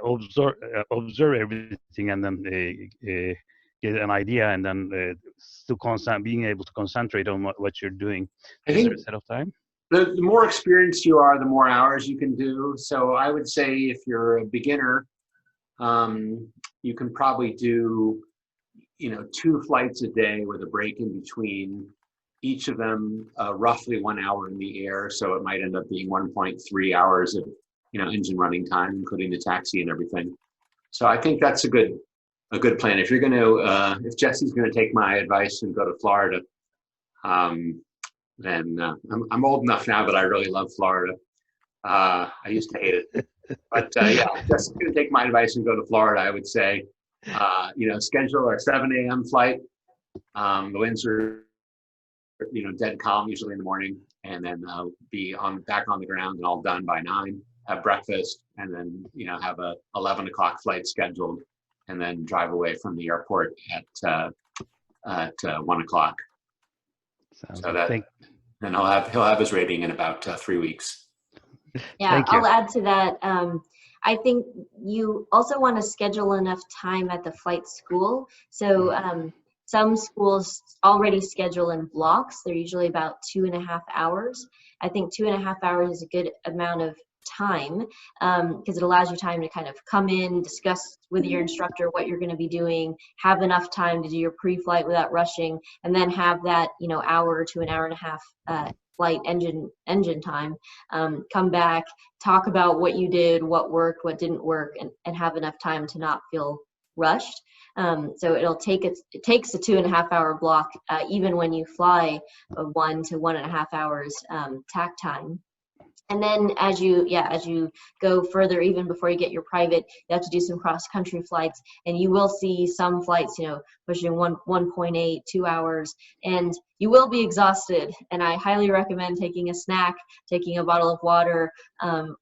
observe everything and then get an idea, and then still being able to concentrate on what you're doing. Is there a set of time? The more experienced you are, the more hours you can do. So I would say if you're a beginner, you can probably do, you know, 2 flights a day with a break in between, each of them roughly 1 hour in the air. So it might end up being 1.3 hours of, you know, engine running time, including the taxi and everything. So I think that's a good plan. If you're going to, if Jesse's going to take my advice and go to Florida, then I'm old enough now, but I really love Florida. I used to hate it, but yeah, just going to take my advice and go to Florida. I would say, you know, schedule a 7 a.m. flight. The winds are, you know, dead calm usually in the morning, and then be back on the ground and all done by 9. Have breakfast, and then, you know, have a 11 o'clock flight scheduled, and then drive away from the airport at 1 o'clock. So that, and he'll have his rating in about 3 weeks. Yeah, I'll add to that. I think you also want to schedule enough time at the flight school. So some schools already schedule in blocks. They're usually about 2.5 hours. I think 2.5 hours is a good amount of time, because it allows you time to kind of come in, discuss with your instructor what you're going to be doing, have enough time to do your pre-flight without rushing, and then have that, you know, hour to an hour and a half flight engine time, come back, talk about what you did, what worked, what didn't work, and have enough time to not feel rushed. So it takes a 2.5 hour block, even when you fly 1 to 1.5 hours tack time. And then as you go further, even before you get your private, you have to do some cross-country flights, and you will see some flights, you know, pushing 1.8, 2 hours, and you will be exhausted. And I highly recommend taking a snack, taking a bottle of water,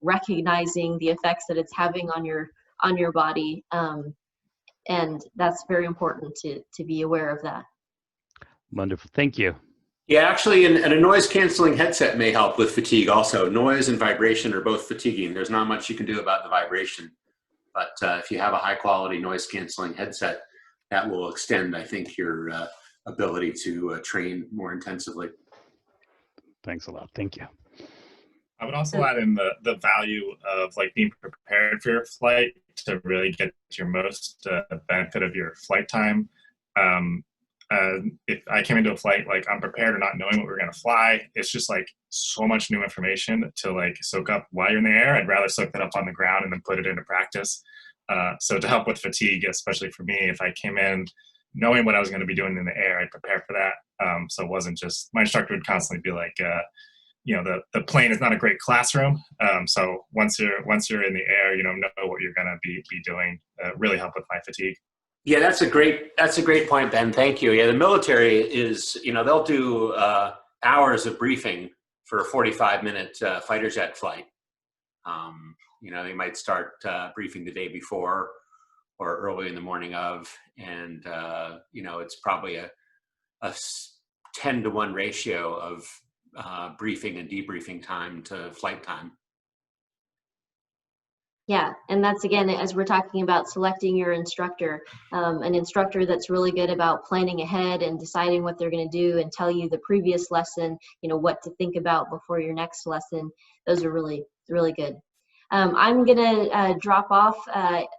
recognizing the effects that it's having on your body, and that's very important to be aware of that. Wonderful, thank you. Yeah, actually, and a noise canceling headset may help with fatigue also. Noise and vibration are both fatiguing. There's not much you can do about the vibration, but if you have a high quality noise canceling headset, that will extend, I think, your ability to train more intensively. Thanks a lot, thank you. I would also add in the value of like being prepared for your flight to really get your most benefit of your flight time. If I came into a flight like unprepared or not knowing what we were going to fly, it's just like so much new information to like soak up while you're in the air. I'd rather soak that up on the ground and then put it into practice. So to help with fatigue, especially for me, if I came in knowing what I was going to be doing in the air, I'd prepare for that. So it wasn't just, my instructor would constantly be like, you know, the plane is not a great classroom. So once you're in the air, you know what you're going to be doing. Really help with my fatigue. Yeah, that's a great point, Ben. Thank you. Yeah, the military is, you know, they'll do hours of briefing for a 45-minute fighter jet flight. You know, they might start briefing the day before or early in the morning of, and you know, it's probably a 10-to-1 ratio of briefing and debriefing time to flight time. Yeah, and that's again, as we're talking about selecting your instructor, an instructor that's really good about planning ahead and deciding what they're going to do and tell you the previous lesson, you know, what to think about before your next lesson. Those are really, really good. I'm going to drop off.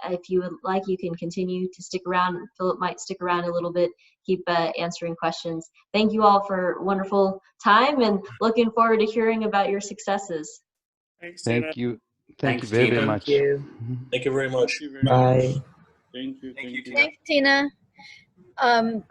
If you would like, you can continue to stick around. Philip might stick around a little bit, keep answering questions. Thank you all for wonderful time and looking forward to hearing about your successes. Thanks, Tina. Thank you. Thanks, Thank you very, Tina. very much. Thank you. Thank you very much. Thank you very Bye. much. Thank you. Thank you, Tina. Thanks, Tina.